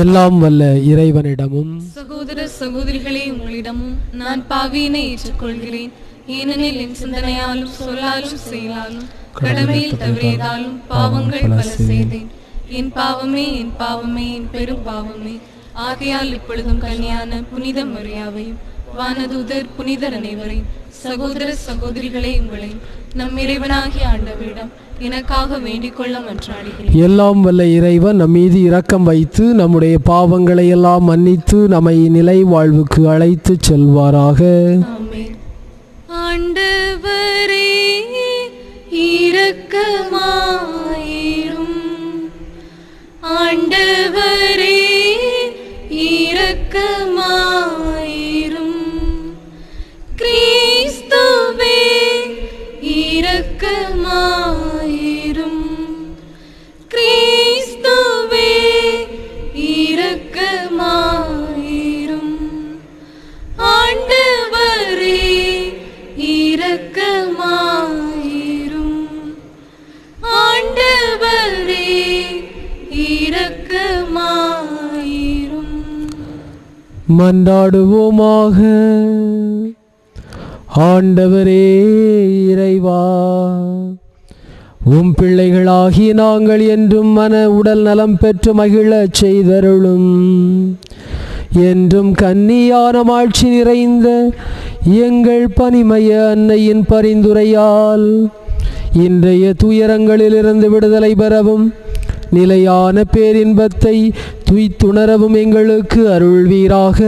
எல்லாம் வல்ல இறைவனிடமும் சகோதர சகோதரிகளே உங்களிடமும் நான் பாவியினை ஏற்றுக்கொள்கிறேன். ஏனெனில் என் சிந்தனையாலும் சொல்லாலும் செயலாலும் கடமையில் தவறியதாலும் பாவங்கள் பல செய்தேன். என் பாவமே, என் பாவமே, என் பெரும் பாவமே. ஆகையால் இப்பொழுதும் கன்னியான புனித மரியாவையும் வானதூதர் புனிதர் அனைவரையும் சகோதர சகோதரிகளே உங்களை நம் இறைவனாகிய ஆண்டவரிடம் எனக்காக வேண்டிக் கொள்ள மன்றாடுகிறேன். எல்லாம் வல்ல இறைவன் நம் மீது இரக்கம் வைத்து நம்முடைய பாவங்களை எல்லாம் மன்னித்து நம்மை நிலை வாழ்வுக்கு அழைத்து செல்வாராக. ஆமென். ஆண்டவரே இரக்கமாயிரும். ஆண்டவரே இரக்கமாயிரும். கிறிஸ்துவே இரக்கமாயிரும். கிறிஸ்துவே இரக்கமாயிரும். ஆண்டவரே இரக்கமாயிரும். ஆண்டவரே இரக்கமாயிரும். மன்றாடுவோமாக. ஆண்டவரே இறைவா, உம் பிள்ளைகளாகி நாங்கள் என்றும் மன உடல் நலம் பெற்று மகிழச் செய்தருளும். என்றும் கன்னியான மாட்சி நிறைந்த எங்கள் பனிமய அன்னையின் பரிந்துரையால் இன்றைய துயரங்களிலிருந்து விடுதலை பெறவும் நிலையான பேரின்பத்தை துய்த்துணரவும் எங்களுக்கு அருள்வீராக.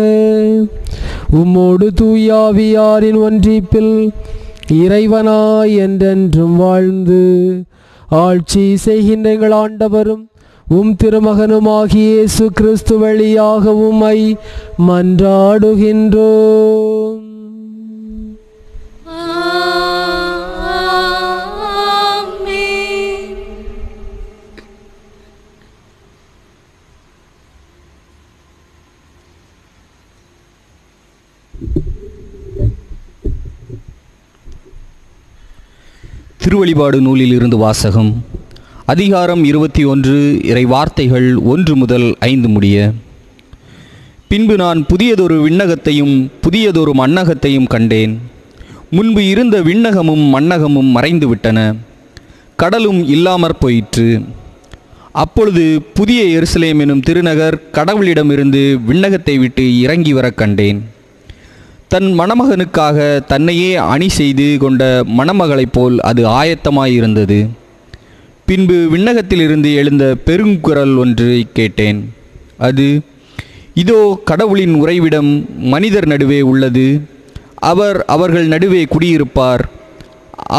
உம்மோடு தூயாவியாரின் ஒன்றிப்பில் இறைவனாய் என்றென்றும் வாழ்ந்து ஆட்சி செய்கின்ற எங்கள் ஆண்டவரும் உம் திருமகனுமாகிய இயேசு கிறிஸ்து வழியாக உம்மை மன்றாடுகின்றோம். திருவழிபாடு நூலில் இருந்து வாசகம். அதிகாரம் 21, இறை வார்த்தைகள் 1 முதல் 5 முடிய. பின்பு நான் புதியதொரு விண்ணகத்தையும் புதியதொரு மண்ணகத்தையும் கண்டேன். முன்பு இருந்த விண்ணகமும் மண்ணகமும் மறைந்து விட்டன, கடலும் இல்லாமற் போயிற்று. அப்பொழுது புதிய எருசலேம் எனும் திருநகர் கடவுளிடமிருந்து விண்ணகத்தை விட்டு இறங்கி வர கண்டேன். தன் மணமகனுக்காக தன்னையே அணி செய்து கொண்ட மணமகளைப் போல் அது ஆயத்தமாயிருந்தது. பின்பு விண்ணகத்திலிருந்து எழுந்த பெருங்குரல் ஒன்றை கேட்டேன். அது, இதோ கடவுளின் உறைவிடம் மனிதர் நடுவே உள்ளது. அவர் அவர்கள் நடுவே குடியிருப்பார்.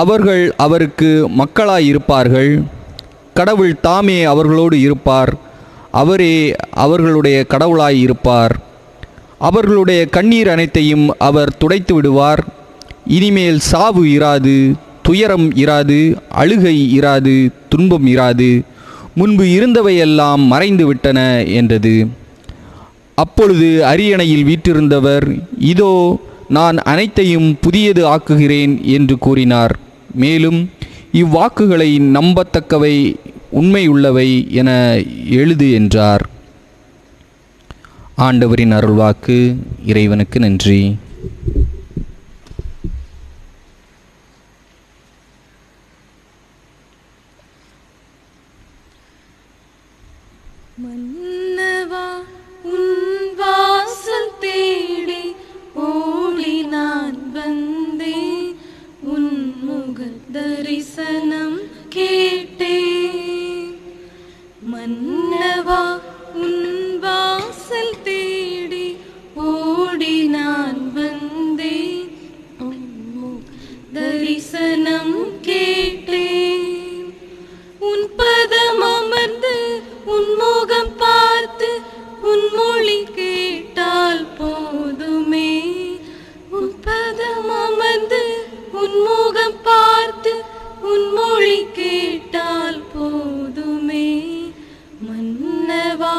அவர்கள் அவருக்கு மக்களாயிருப்பார்கள். கடவுள் தாமே அவர்களோடு இருப்பார். அவரே அவர்களுடைய கடவுளாயிருப்பார். அவர்களுடைய கண்ணீர் அனைத்தையும் அவர் துடைத்து விடுவார். இனிமேல் சாவு இராது, துயரம் இராது, அழுகை இராது, துன்பம் இராது. முன்பு இருந்தவையெல்லாம் மறைந்து விட்டன என்றது. அப்பொழுது அரியணையில் வீற்றிருந்தவர், இதோ நான் அனைத்தையும் புதியது ஆக்குகிறேன் என்று கூறினார். மேலும் இவ்வாக்குகளை நம்பத்தக்கவை, உண்மையுள்ளவை என எழுது என்றார். ஆண்டவரின் அருள்வாக்கு. இறைவனுக்கு நன்றி. மன்னவா, உன் வாசல் தேடி ஓடி நான் வந்தேன். உன் முக தரிசனம் கேட்டேன். மன்னவா, உன் வாசல் தேடி ஓடி நான் வந்தேன். உன் முக தரிசனம் கேட்டேன். உன் பதம் அமர்ந்து உன் முகம் பார்த்து உன் மொழி கேட்டால் போதுமே. உன் பதம் அமர்ந்து உன் முகம் பார்த்து உன் மொழி கேட்டால் போதுமே. மன்னவா,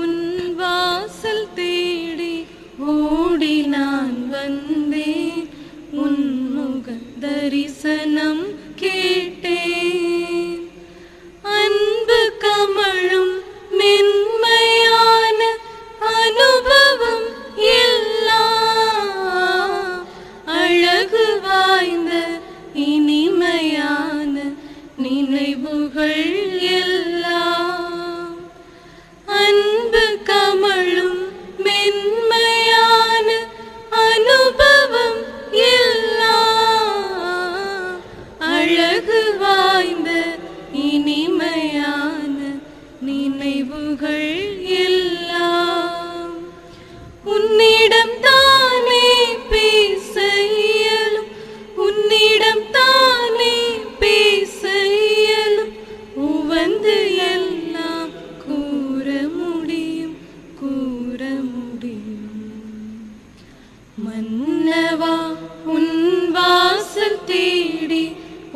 உன் வாசல் தேடி ஓடி நான் வந்தேன். உன் முக தரிசனம் கேட்டேன். அன்பு கமழும் மென்மையான அனுபவம் எல்லாம், அழகு வாய்ந்த இனிமையான நினைவுகள் எல்லாம். அன்பு கமழும் மென்மையான அனுபவம் எல்லாம், அழகு வாய்ந்த இனிமையான நினைவுகள் எல்லாம். உன்னிடம் தானே பேச இயலும், உன்னிடம் தானே பேச இயலும். உவந்து எல்லாம் கூற முடியும், கூற முடியும். மன்னவா, உன் வாசல் தேடி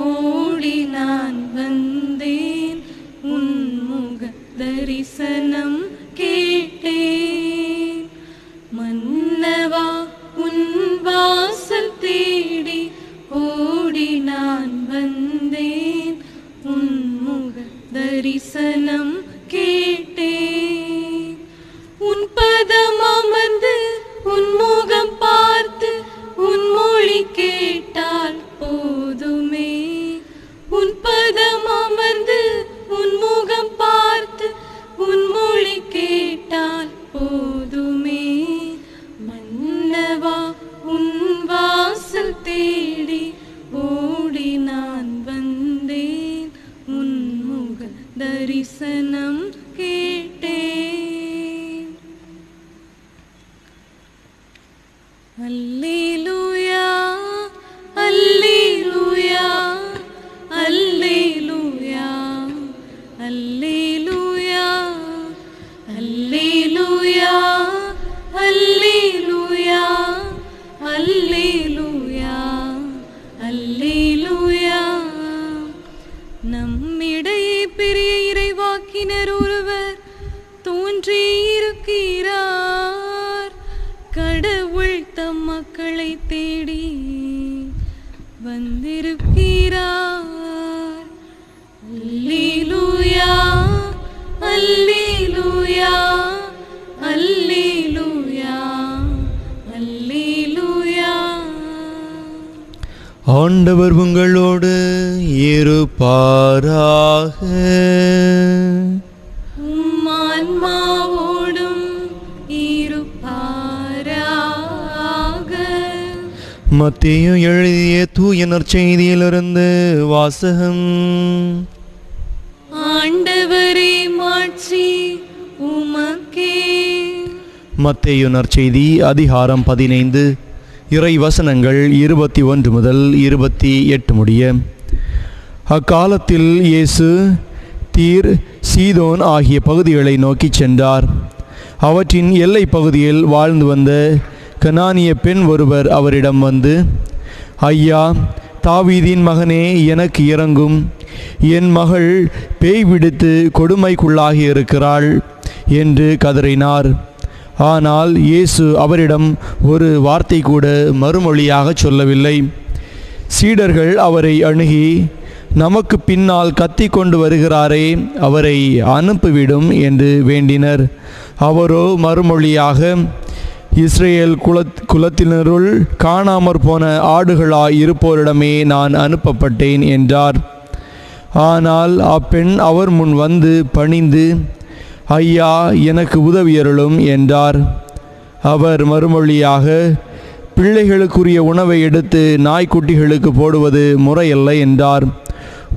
ஓடி நான் வந்தேன். உன் முக தரிசனம் கேட்டேன். மன்னவா, உன் வாசல் தேடி ஓடி நான் வந்தேன். உன் முக தரிசனம் கேட்டேன். உன் பதம் அமர்ந்து உன் முகம் பார்த்து உன் மொழி கேட்டால் போதுமே. உன் பதம் அமர்ந்து உன் முகம் பார்த்து உன் மொழி கேட்டால் போதுமே. மன்னவா, உன் வாசல் தேடி ஓடி நான் வந்தேன். உன் முக தரிசனம் கேட்டேன். அல்லேலூயா, அல்லேலூயா, அல்லேலூயா, அல்லேலூயா, அல்லேலூயா, அல்லேலூயா, அல்லேலூயா, அல்லேலூயா. நம்மிடையே பெரிய இறைவாக்கினர் ஒருவர் தோன்றியிருக்கிறார். கடவுள் தம் மக்களை தேடி வந்திருக்கிறார். அல்லேலூயா, அல்லேலூயா, அல்லேலூயா. ஆண்டவர் உங்களோடு இருப்பாராக. ஆன்மாவோடும் இருப்பாராக. மத்தேயு எழுதிய தூய நற்செய்தியிலிருந்து வாசகம். ஆண்டவரே மாட்சி உமக்கே. மத்தேயு நற்செய்தி அதிகாரம் 15 இறை வசனங்கள் 21 முதல் 28 முடிய. அக்காலத்தில் இயேசு தீர், சீதோன் ஆகிய பகுதிகளை நோக்கிச் சென்றார். அவற்றின் எல்லை பகுதியில் வாழ்ந்து வந்த கனானிய பெண் ஒருவர் அவரிடம் வந்து, ஐயா, தாவீதின் மகனே, எனக்கு இரங்கும். என் மகள் பேய் பிடித்து கொடுமைக்குள்ளாகி இருக்கிறாள் என்று கதறினார். ஆனால் இயேசு அவரிடம் ஒரு வார்த்தை கூட மறுமொழியாக சொல்லவில்லை. சீடர்கள் அவரை அணுகி, நமக்கு பின்னால் கத்தி கொண்டு வருகிறாரே, அவரை அனுப்பிவிடும் என்று வேண்டினர். அவரோ மறுமொழியாக, இஸ்ரேல் குலத்தினருள் காணாமற் போன ஆடுகளாய் இருப்போரிடமே நான் அனுப்பப்பட்டேன் என்றார். ஆனால் அப்பெண் அவர் முன் வந்து பணிந்து, ஐயா, எனக்கு உதவியருளும் என்றார். அவர் மறுமொழியாக, பிள்ளைகளுக்குரிய உணவை எடுத்து நாய்க்குட்டிகளுக்கு போடுவது முறையல்ல என்றார்.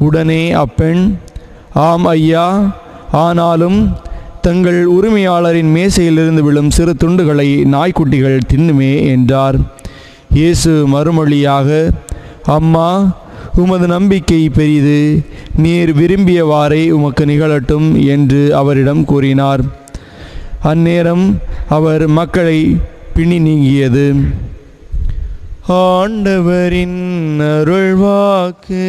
உடனே அப்பெண், ஆம் ஐயா, ஆனாலும் தங்கள் உரிமையாளரின் மேசையிலிருந்து விழும் சிறு துண்டுகளை நாய்க்குட்டிகள் தின்னுமே என்றார். இயேசு மறுமொழியாக, அம்மா, உமது நம்பிக்கை பெரிது, நீர் விரும்பியவாறே உமக்கு நிகழட்டும் என்று அவரிடம் கூறினார். அந்நேரம் அவர் மக்களை பிணி நீங்கியது. ஆண்டவரின் அருள்வாக்கு.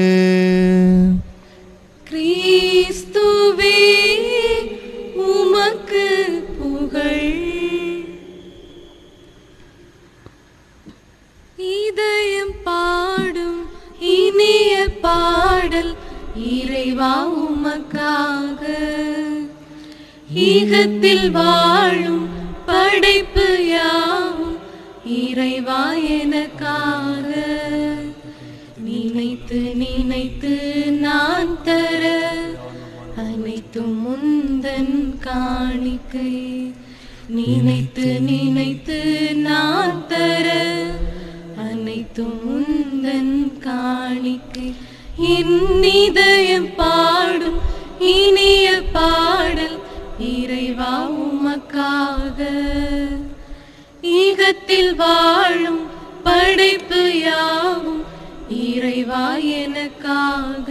கிறிஸ்துவே உமக்கு புகழ். இதயம் பாடும் இனிய பாடல் இறைவா உமக்காக. ஈகத்தில் வாழும் படைப்பு யாவும் இறைவா எனக்காக. நினைத்து நினைத்து நான் தர அனைத்தும் முந்தன் காணிக்கை. நினைத்து நினைத்து நான் தர அனைத்தும் முந்தன் காணிக்கை. என் இதயம் பாடும் இனிய பாடல் இறைவா உமக்காக. ஈகத்தில் வாழும் படைப்பு யாவும் இறைவா எனக்காக.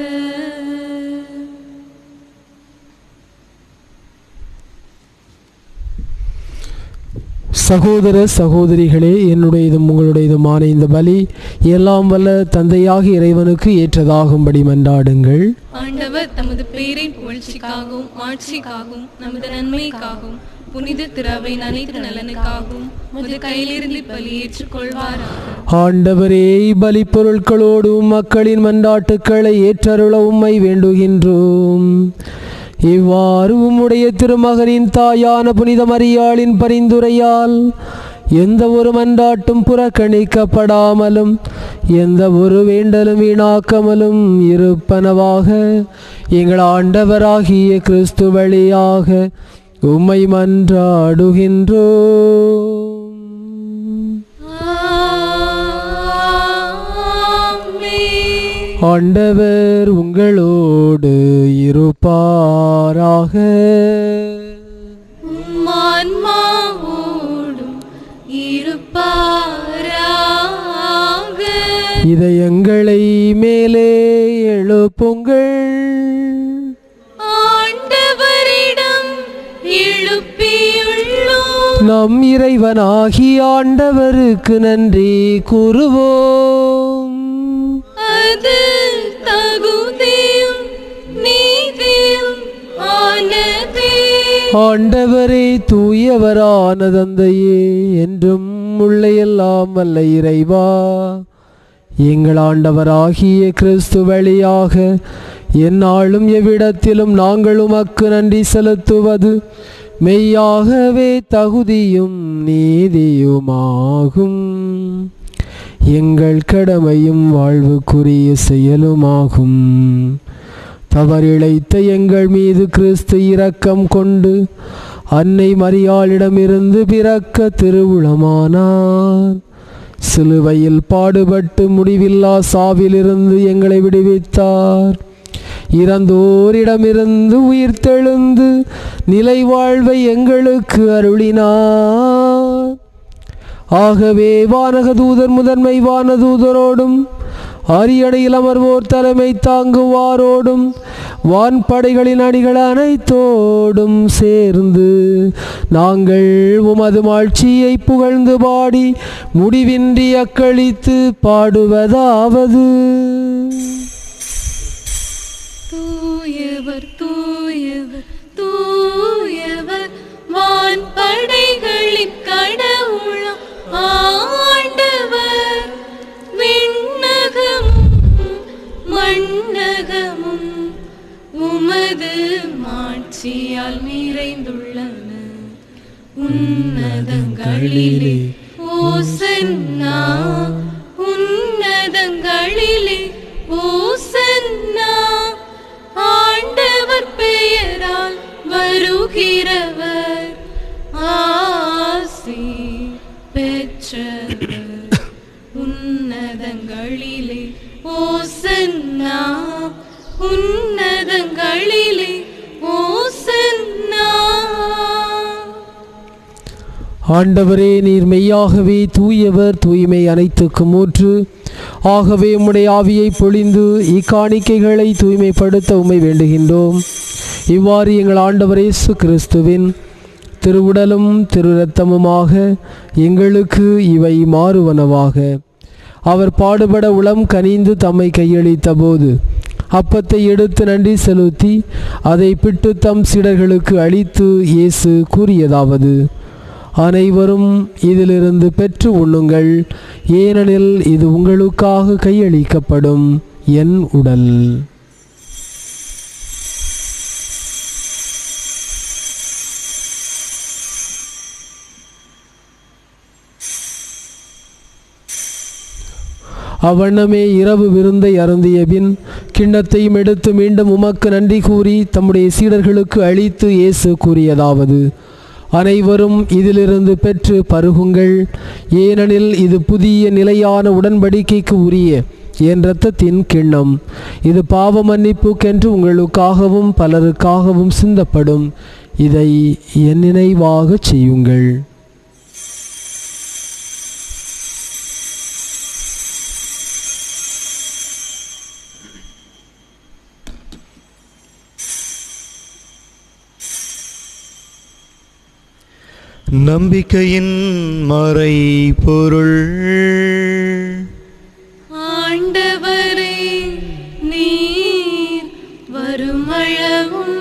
சகோதர சகோதரிகளே, என்னுடையதும் உங்களுடையதுமான இந்த பலி எல்லாம் வல்ல தந்தையாக இறைவனுக்கு ஏற்றதாகும்படி மன்றாடுங்கள். ஆண்டவர் தமது பேரின் புகழ்ச்சிக்காகவும் மாட்சிக்காகவும் நமது நன்மைக்காகவும் புனித திராவின் அனைத்து நலனுக்காகவும் முது கையிலிருந்து பலி ஏற்றுக்கொள்வாராக. ஆண்டவரே, பலி பொருட்களோடும் மக்களின் மன்றாட்டுக்களை ஏற்றருள உம்மை வேண்டுகின்றோம். இவ்வாறு உம்முடைய திருமகனின் தாயான புனித மரியாளின் பரிந்துரையால் எந்த ஒரு மன்றாட்டும் புறக்கணிக்கப்படாமலும் எந்த ஒரு வேண்டலும் வீணாக்காமலும் இருப்பனவாக எங்கள் ஆண்டவராகிய கிறிஸ்து வழியாக உம்மை மன்றாடுகின்றோம். ஆண்டவர் உங்களோடு இருப்பாராக. ஆன்மாவோடும் இருப்பாராக. இதயங்களை மேலே எழுப்புங்கள். ஆண்டவரிடம் எழுப்பியுள்ளோம். நம் இறைவனாகிய ஆண்டவருக்கு நன்றி கூறுவோம். அது தகுதியும் நீதியும் ஆனதே. ஆண்டவரே, தூயவரான தந்தையே, என்றும் உள்ள எல்லாம் வல்ல இறைவா, எங்கள் ஆண்டவராகிய கிறிஸ்து வழியாக எந்நாளும் எவ்விடத்திலும் நாங்கள் உமக்கு நன்றி செலுத்துவது மெய்யாகவே தகுதியும் நீதியுமாகும். எங்கள் கடமையும் வாழ்வுக்குரிய செயலுமாகும். தவறிழைத்த எங்கள் மீது கிறிஸ்து இரக்கம் கொண்டு அன்னை மரியாளிடமிருந்து பிறக்க திருவுளமானார். சிலுவையில் பாடுபட்டு முடிவில்லா சாவிலிருந்து எங்களை விடுவித்தார். இறந்தோரிடமிருந்து உயிர்த்தெழுந்து நிலை வாழ்வை எங்களுக்கு அருளினார். ஆகவே வானக தூதர் முதன்மை வானதூதரோடும் அரியணையில் அமர்வோர் தலைமை தாங்குவாரோடும் வான்படைகளின் அணிகள் அனைத்தோடும் சேர்ந்து நாங்கள் உமது மாட்சியை புகழ்ந்து பாடி முடிவின்றி அக்களித்து பாடுவதாவது: தூயவர் தூயவர் தூயவர் வான்படைகளின் கடவுளாம் ஆண்டவர். விண்ணகமும் மண்ணகமும் உமது மாட்சியால் நிறைந்துள்ளன. உன்னதங்களிலே ஓசன்னா, உன்னதங்களிலே ஓசன்னா. ஆண்டவர் பெயரால் வருகிறவர் ஆசி பெற்றவர். உன்னதங்களிலே ஓசன்னா, உன்னதங்களிலே ஓசன்னா. ஆண்டவரே, நீர் மெய்யாகவே தூயவர், தூய்மை அனைத்துக்கும் ஊற்று. ஆகவே உம்முடைய ஆவியை பொழிந்து இக்காணிக்கைகளை தூய்மைப்படுத்த உம்மை வேண்டுகின்றோம். இவ்வாறு எங்கள் ஆண்டவர் இயேசு கிறிஸ்துவின் திருவுடலும் திரு இரத்தமுமாக எங்களுக்கு இவை மாறுவனவாக. அவர் பாடுபட உளம் கனிந்து தம்மை கையளித்த போது அப்பத்தை எடுத்து நன்றி செலுத்தி அதை பிட்டு தம் சீடர்களுக்கு அளித்து இயேசு கூறியதாவது: அனைவரும் இதிலிருந்து பெற்று உண்ணுங்கள், ஏனெனில் இது உங்களுக்காக கையளிக்கப்படும் என் உடல். அவ்வண்ணமே இரவு விருந்தை அருந்திய பின் கிண்ணத்தையும் எடுத்து மீண்டும் உமக்கு நன்றி கூறி தம்முடைய சீடர்களுக்கு அளித்து இயேசு கூறியதாவது: அனைவரும் இதிலிருந்து பெற்று பருகுங்கள், ஏனெனில் இது புதிய நிலையான உடன்படிக்கைக்கு உரிய என் இரத்தத்தின் கிண்ணம். இது பாவ மன்னிப்புக்கென்று உங்களுக்காகவும் பலருக்காகவும் சிந்தப்படும். இதை என் நினைவாக செய்யுங்கள். நம்பிக்கையின் மறைபொருள். ஆண்டவரே, நீர் வருமளவும்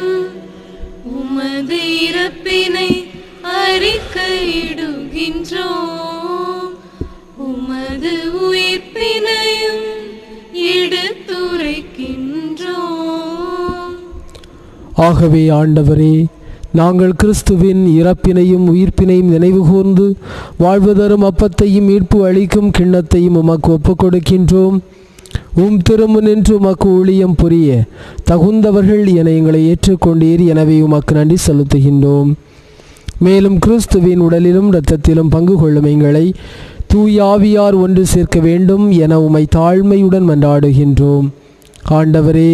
உமது இறப்பினை அறிக்கையிடுகின்றோம், உமது உயிர்ப்பினையும் எடுத்துரைக்கின்றோம். ஆகவே ஆண்டவரே, நாங்கள் கிறிஸ்துவின் இறப்பினையும் உயிர்ப்பினையும் நினைவு கூர்ந்து வாழ்வு தரும் அப்பத்தையும் மீட்பு அளிக்கும் கிண்ணத்தையும் உமக்கு ஒப்புக் கொடுக்கின்றோம். திரும்பு நின்று உமக்கு ஊழியம் புரிய தகுந்தவர்கள் என எங்களை ஏற்றுக்கொண்டீர். எனவே உமக்கு நன்றி செலுத்துகின்றோம். மேலும் கிறிஸ்துவின் உடலிலும் இரத்தத்திலும் பங்கு கொள்ளும் எங்களை தூயாவியார் ஒன்று சேர்க்க வேண்டும் என உம்மை தாழ்மையுடன் மன்றாடுகின்றோம். ஆண்டவரே,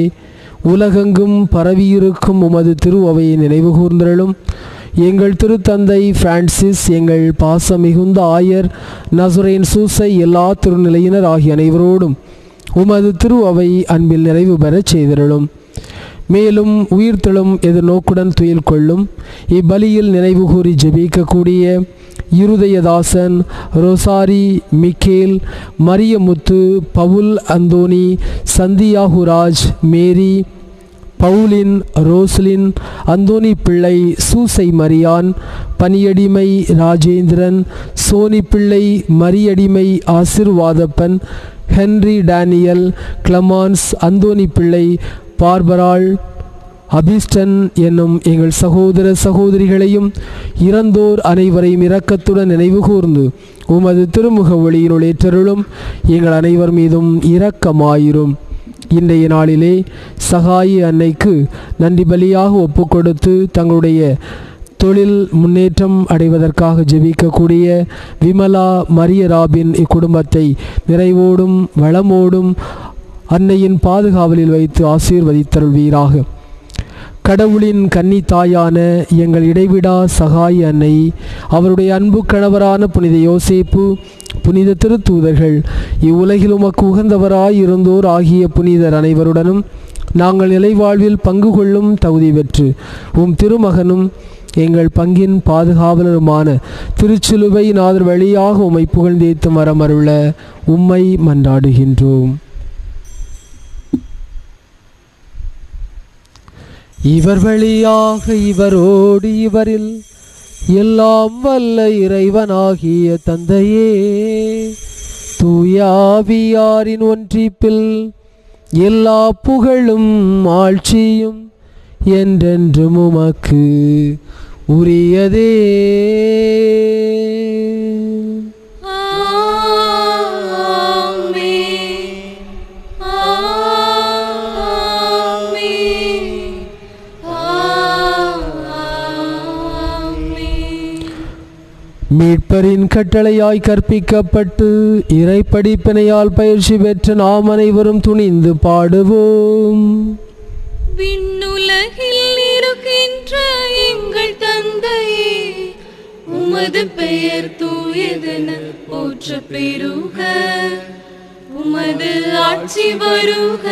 உலகெங்கும் பரவியிருக்கும் உமது திரு அவையை நினைவு கூர்ந்தருளும். எங்கள் திருத்தந்தை பிரான்சிஸ், எங்கள் பாசம் மிகுந்த ஆயர் நசுரேன் சூசை, எல்லா திருநிலையினர் ஆகிய அனைவரோடும் உமது திரு அவை அன்பில் நிறைவு பெறச் செய்திருளும். மேலும் உயிர்த்தெழும் எதிர்நோக்குடன் துயில் கொள்ளும் இப்பலியில் நினைவு கூறி ஜெபிக்கக்கூடிய இருதயதாசன், ரோசாரி, மிக்கேல், மரியமுத்து, பவுல் அந்தோனி, சந்தியாகுராஜ், மேரி, பவுலின், ரோஸ்லின், அந்தோனி பிள்ளை, சூசை மரியான், பனியடிமை ராஜேந்திரன், சோனி பிள்ளை, மரியடிமை ஆசிர்வாதப்பன், ஹென்றி டேனியல், கிளமான்ஸ், அந்தோனி பிள்ளை, பார்பராள், அபிஸ்டன் என்னும் எங்கள் சகோதர சகோதரிகளையும் இறந்தோர் அனைவரையும் இரக்கத்துடன் நினைவு கூர்ந்து உமது திருமுக ஒளியினுள் ஏற்றருளும். எங்கள் அனைவர் மீதும் இரக்கமாயிரும். இன்றைய நாளிலே சகாய அன்னைக்கு நன்றி பலியாக ஒப்புக்கொடுத்து தங்களுடைய தொழில் முன்னேற்றம் அடைவதற்காக ஜெபிக்கக்கூடிய விமலா மரியராபின் இக்குடும்பத்தை நிறைவோடும் வளமோடும் அன்னையின் பாதுகாவலில் வைத்து ஆசீர்வதித்தருள்வீராக. கடவுளின் கன்னி தாயான எங்கள் இடைவிடா சகாய அன்னை, அவருடைய அன்பு கணவரான புனித யோசேப்பு, புனித திருத்தூதர்கள், இவ்வுலகில் உமக்கு உகந்தவராய் இருந்தோர் ஆகிய புனிதர் அனைவருடனும் நாங்கள் நிலைவாழ்வில் பங்கு கொள்ளும் தகுதி பெற்று உம் திருமகனும் எங்கள் பங்கின் பாதுகாவலருமான திருச்சிலுவை நாதர் வழியாக உம்மை புகழ்ந்தேத்து மரமருள உம்மை மன்றாடுகின்றோம். இவர் வழியாக இவரோடு இவரில் எல்லாம் வல்ல இறைவனாகிய தந்தையே, தூயாவியாரின் ஒன்றிப்பில் எல்லா புகழும் ஆட்சியும் என்றென்றும் உமக்கு உரியதே. மீட்பரின் கட்டளையாய் கற்பிக்கப்பட்டு இறை படிப்பினையால் பயிற்சி பெற்ற நாம் அனைவரும் துணிந்து பாடுவோம். விண்ணுலகில் இருக்கின்ற எங்கள் தந்தையே, உமது பெயர் தூயதென போற்ற பெருக, உமது ஆட்சி வருக,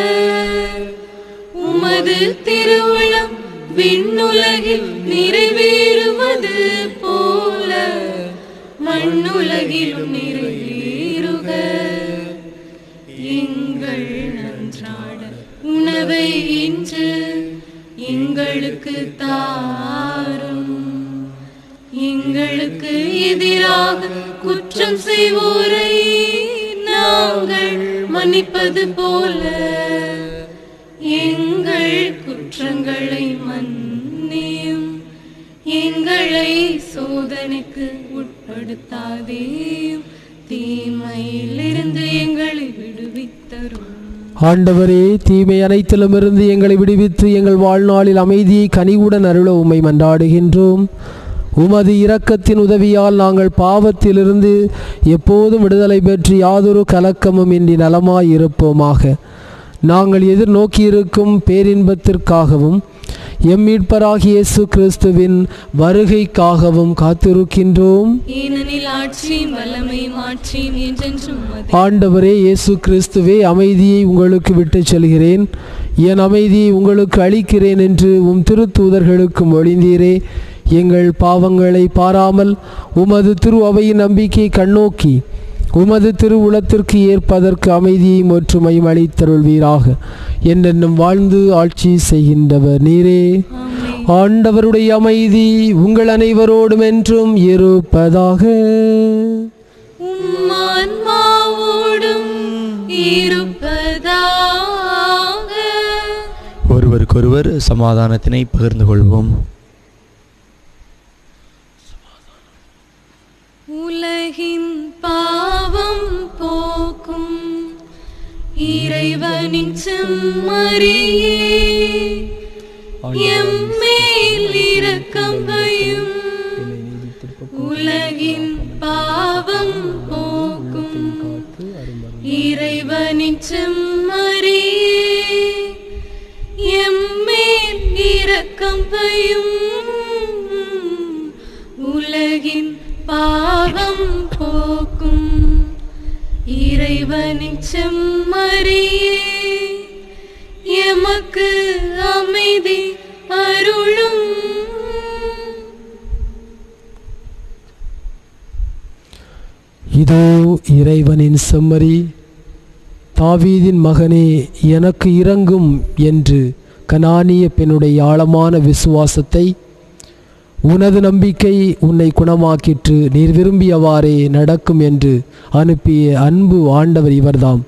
உமது திருவுளம் விண்ணுலகில் நிறைவேறுவது போல மண்ணுலகிலும் நிறைவேறுக. எங்கள் அன்றாட உணவை இன்று எங்களுக்கு தாரும். எங்களுக்கு எதிராக குற்றம் செய்வோரை நாங்கள் மன்னிப்பது போல எங்கள் குற்றங்களை மன்னியும். எங்களை சோதனைக்கு உட்படுத்தாதேயும், தீமையிலிருந்து எங்களை விடுவித்தரும். ஆண்டவரே, தீமை அனைத்திலுமிருந்து எங்களை விடுவித்து எங்கள் வாழ்நாளில் அமைதியை கனிவுடன் அருள உம்மை மன்றாடுகின்றோம். உமது இரக்கத்தின் உதவியால் நாங்கள் பாவத்திலிருந்து எப்போதும் விடுதலை பெற்று யாதொரு கலக்கமும் இன்றி நலமாய் இருப்போமாக. நாங்கள் எதிர்நோக்கியிருக்கும் பேரின்பத்திற்காகவும் எம் மீட்பராகிய இயேசு கிறிஸ்துவின் வருகைக்காகவும் காத்திருக்கின்றோம். ஏனெனில் ஆட்சியும் வல்லமையும் ஆட்சியும் என்றென்றும் உமதே. ஆண்டவரே இயேசு கிறிஸ்துவே, அமைதியை உங்களுக்கு விட்டுச் செல்கிறேன், என் அமைதியை உங்களுக்கு அளிக்கிறேன் என்று உம் திருத்தூதர்களுக்கு மொழிந்தீரே. எங்கள் பாவங்களை பாராமல் உமது திரு அவையின் நம்பிக்கை கண்ணோக்கி உமது திருவுளத்திற்கு ஏற்பதற்கு அமைதியையும் ஒற்றுமையும் அளித்தருள்வீராக. என்றென்னும் வாழ்ந்து ஆட்சி செய்கின்றவர் நீரே. ஆண்டவருடைய அமைதி உங்கள் அனைவரோடும் என்றும் இருப்பதாக. ஒருவருக்கொருவர் சமாதானத்தினை பகிர்ந்து கொள்வோம். உலகின் பாவம் போக்கும் இறைவனின் செம்மறியே, எம்மேல் இரக்கம் வையும். உலகின் பாவம் போக்கும் இறைவனின் செம்மறியே, எம்மேல் இரக்கம் வையும். உலகின் பாவம் போக்கும் இறைவனின் செம்மறியே, எமக்கு அமைதி அருளும். இதோ இறைவனின் செம்மறி, தாவீதின் மகனே எனக்கு இரங்கும் என்று கனானிய பெண்ணுடைய ஆழமான விசுவாசத்தை, உனது நம்பிக்கை உன்னை குணமாக்கிற்று, நீர் விரும்பியவாறே நடக்கும் என்று அனுப்பிய அன்பு ஆண்டவர் இவர்தாம்.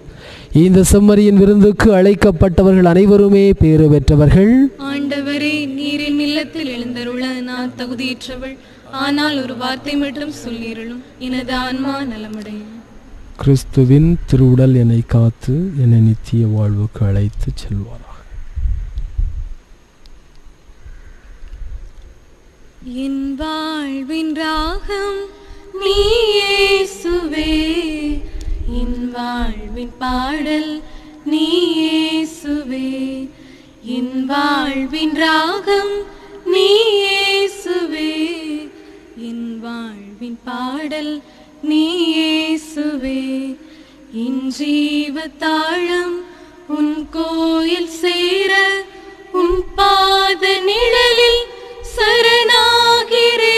இந்த செம்மறியின் விருந்துக்கு அழைக்கப்பட்டவர்கள் அனைவருமே பேறு பெற்றவர்கள். ஆண்டவரே, நீரின் இல்லத்தில் எழுந்தருள நான் தகுதியற்றவள். ஆனால் ஒரு வார்த்தை மட்டும் சொல்லீரலும் எனது ஆன்மா நலமடையும். கிறிஸ்துவின் திருவுடல் என்னை காத்து என்னை நித்திய வாழ்வுக்கு அழைத்து செல்வாராக. என் வாழ்வின் ராகம் நீயே இயேசுவே, என் வாழ்வின் பாடல் நீயே இயேசுவே, என் வாழ்வின் ராகம் நீயே இயேசுவே, என் வாழ்வின் பாடல் நீயே இயேசுவே, என் ஜீவத்தாழம் உன் கோயில் சேர உன் பாத நிழலில் சரணாகிறேன்,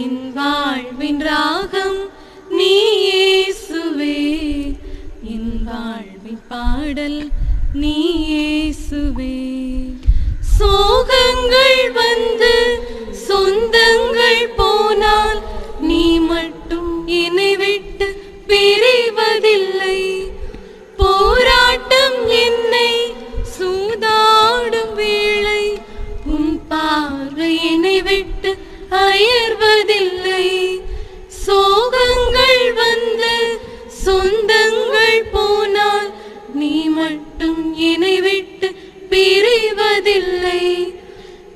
என் வாழ்வின் ராகம் நீயே இயேசுவே, என் வாழ்வின் பாடல் நீயே இயேசுவே. சோகங்கள் வந்து சொந்தங்கள் போனால் நீ மட்டும் என்னை விட்டு பிரிவதில்லை. போராட்டம் என்னை சூதாடும் வேளை உன் பார்வை என்னை விட்டு அயர்வதில்லை. சோகங்கள் வந்து சொந்தங்கள் போனால் நீ மட்டும் என்னை விட்டு பிரிவதில்லை.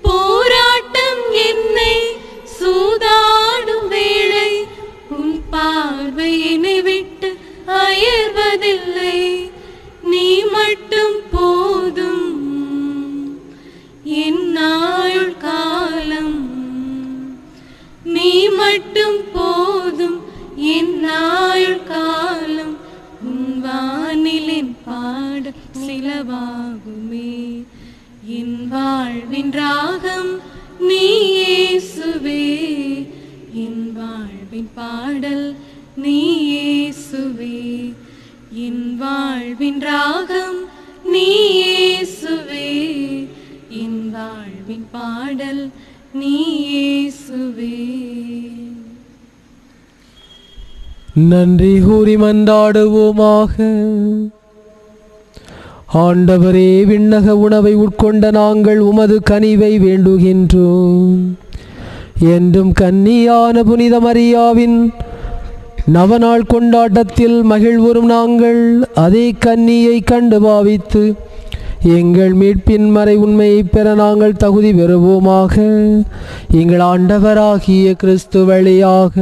போராட்டம் என்னை சூதாடும் வேளை உன் பார்வை என்னை விட்டு அயர்வதில்லை. நீ மட்டும் போதும் என் ஆயுள் காலம், நீ மட்டும் போதும் என் ஆயுள் காலம். உன் வானிலின் பாட சிலவாகுமே, என் வாழ்வின் ராகம் நீயே இயேசுவே, என் வாழ்வின் பாடல் நீயே இயேசுவே, என் வாழ்வின் ராகம் நீயே இயேசுவே, என் வாழ்வின் பாடல் நீயே இயேசுவே. நன்றி கூறி மன்றாடுவோமாக. ஆண்டவரே, விண்ணக உணவை உட்கொண்ட நாங்கள் உமது கனிவை வேண்டுகின்றோம். என்றும் கன்னியான புனித மரியாவின் நவநாள் கொண்டாட்டத்தில் மகிழ்வுறும் நாங்கள் அதே கன்னியை கண்டு பாவித்து எங்கள் மீட்பின் மறை உண்மையை பெற நாங்கள் தகுதி பெறுவோமாக. எங்கள் ஆண்டவராகிய கிறிஸ்து வழியாக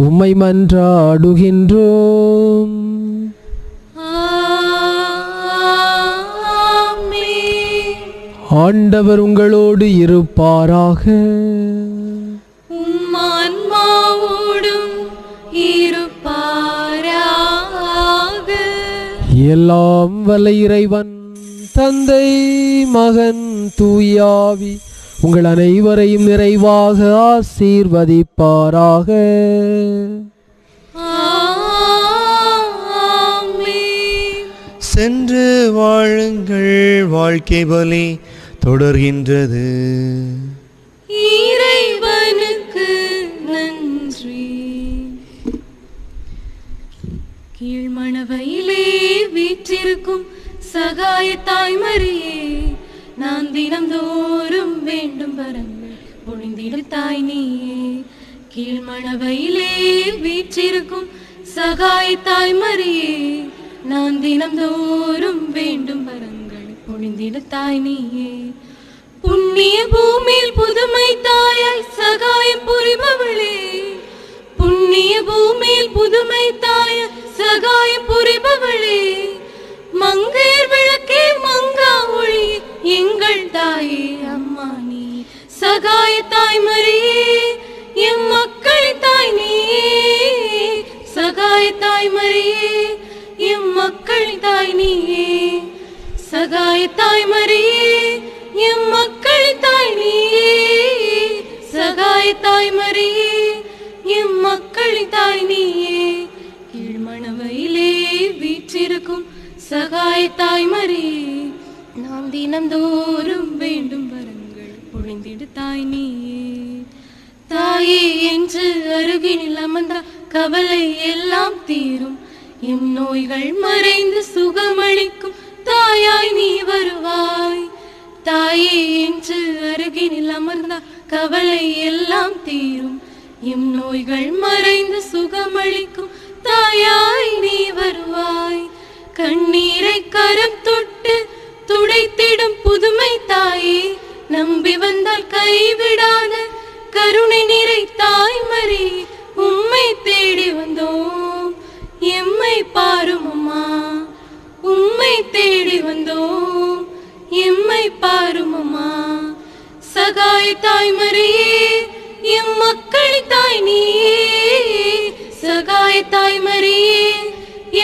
உம்மை மன்றாடுகின்றோம். ஆண்டவர் உங்களோடு இருப்பாராக. உம் ஆன்மாவோடும் இருப்பாராக. எல்லாம் வல்ல இறைவன் தந்தை, மகன், தூயாவி உங்கள் அனைவரையும் நிறைவாக ஆசீர்வதிப்பாராக. சென்று வாழுங்கள், வாழ்க்கை பலி தொடர்கின்றது. இறைவனுக்கு நன்றி. கீழ்மணவையிலே வீற்றிருக்கும் சகாய தாய்மரியே, நான் தினம்தோறும் வேண்டும் வரங்கள் பொழிந்திடு தாய் நீயே. கீழ்மணவையிலே வீற்றிருக்கும் சகாய தாய்மரியே, நான் தினம்தோறும் வேண்டும் வரங்கள் பொழிந்திடு தாய் நீயே. புண்ணிய பூமியில் புதுமை தாயாய் சகாயம் புரிபவளே, புண்ணிய பூமியில் புதுமை தாயாய் சகாயம் புரிபவளே, மங்கையர் விளக்கே மங்கா ஒளி எங்கள் தாயே அம்மா நீ. சகாய தாய்மரியே, எம் மக்களின் தாய் நீயே. சகாய தாய்மரியே, எம் மக்களின் தாய் நீயே. சகாய தாய்மரியே, எம் மக்களின் தாய் நீயே. சகாய தாய்மரியே, எம் மக்களின் தாய் நீயே. கீழ்மணவையிலே வீற்றிருக்கும் சகாய தாய்மரியே, நாம் தினம்தோறும் வேண்டும் வரங்கள் பொழிந்திடு தாய் நீயே. தாயே என்று அருகினில் அமர்ந்தால் கவலை எல்லாம் தீரும். எம் நோய்கள் மறைந்து சுகமளிக்கும் தாயாய் நீ வருவாய். தாயே என்று அருகினில் அமர்ந்தால் கவலை எல்லாம் தீரும். எம் நோய்கள் மறைந்து சுகமளிக்கும் தாயாய் நீ வருவாய். கண்ணீரை கரம் தொட்டு துடைத்திடும் புதுமை தாயே, நம்பி வந்தால் கைவிடாத கருணை நிறை தாய்மரி, உம்மை தேடி வந்தோம் எம்மை பாரும் அம்மா. உம்மை தேடி வந்தோம் எம்மை பாரும் அம்மா. சகாய தாய்மரியே, எம் மக்கள் தாய் நீயே. சகாய தாய்மரியே,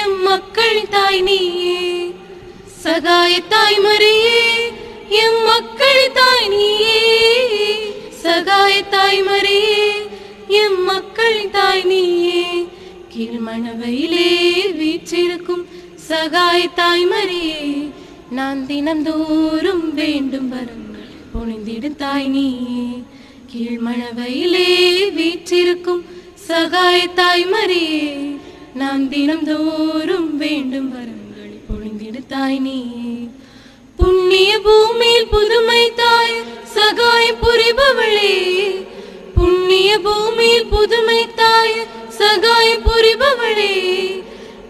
எம் மக்கள் தாய் நீயே. சகாய தாய்மரியே, எம் மக்கள் தாய் நீயே. சகாய தாய்மரியே, எம் மக்கள் தாய் நீயே. கீழ்மணவையிலே வீற்றிருக்கும் சகாய தாய்மரியே, நான் தினந்தோறும் வேண்டும் வரங்கள் பொழிந்திடும் தாய் நீயே. கீழ்மணவையிலே வீற்றிருக்கும் சகாய தாய்மரியே, நான் தினந்தோறும் வேண்டும் வரங்கள் பொழிந்திடும் தாய் நீயே. புண்ணிய பூமியில் புதுமை தாய் சகாய புரிபவளே, புண்ணிய பூமியில் புதுமை தாய் சகாய புரிபவளே.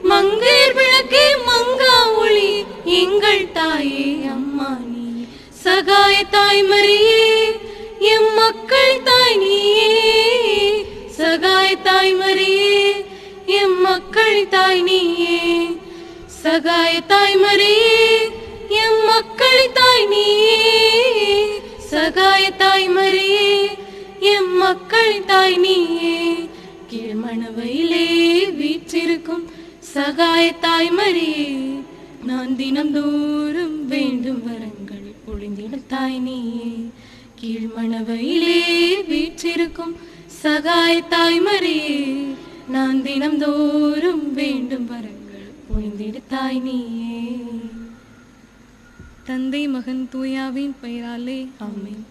மங்கையர் விளக்கே மங்கா ஒளி எங்கள் தாயே அம்மா நீ. சகாய தாய்மரியே, எம் மக்கள் தாய் நீயே. சகாய தாய்மரியே, எம் மக்கள் தாய் நீயே. சகாய தாய்மரியே, எம் மக்கள் தாய் நீயே. சகாய தாய்மரியே, எம் மக்கள் தாய் நீயே. கீழ்மணவையிலே வீற்றிருக்கும் சகாய தாய்மரியே, நான் தினந்தோறும் வேண்டும் வரங்கள் பொழிந்திடும் தாய் நீயே. கீழ்மணவையிலே வீற்றிருக்கும் சகாய தாய்மரியே, நான் தினந்தோறும் வேண்டும் வரங்கள் பொழிந்திடும் தாய் நீயே. தந்தை மகன் தூயாவின் பெயராலே ஆமென்.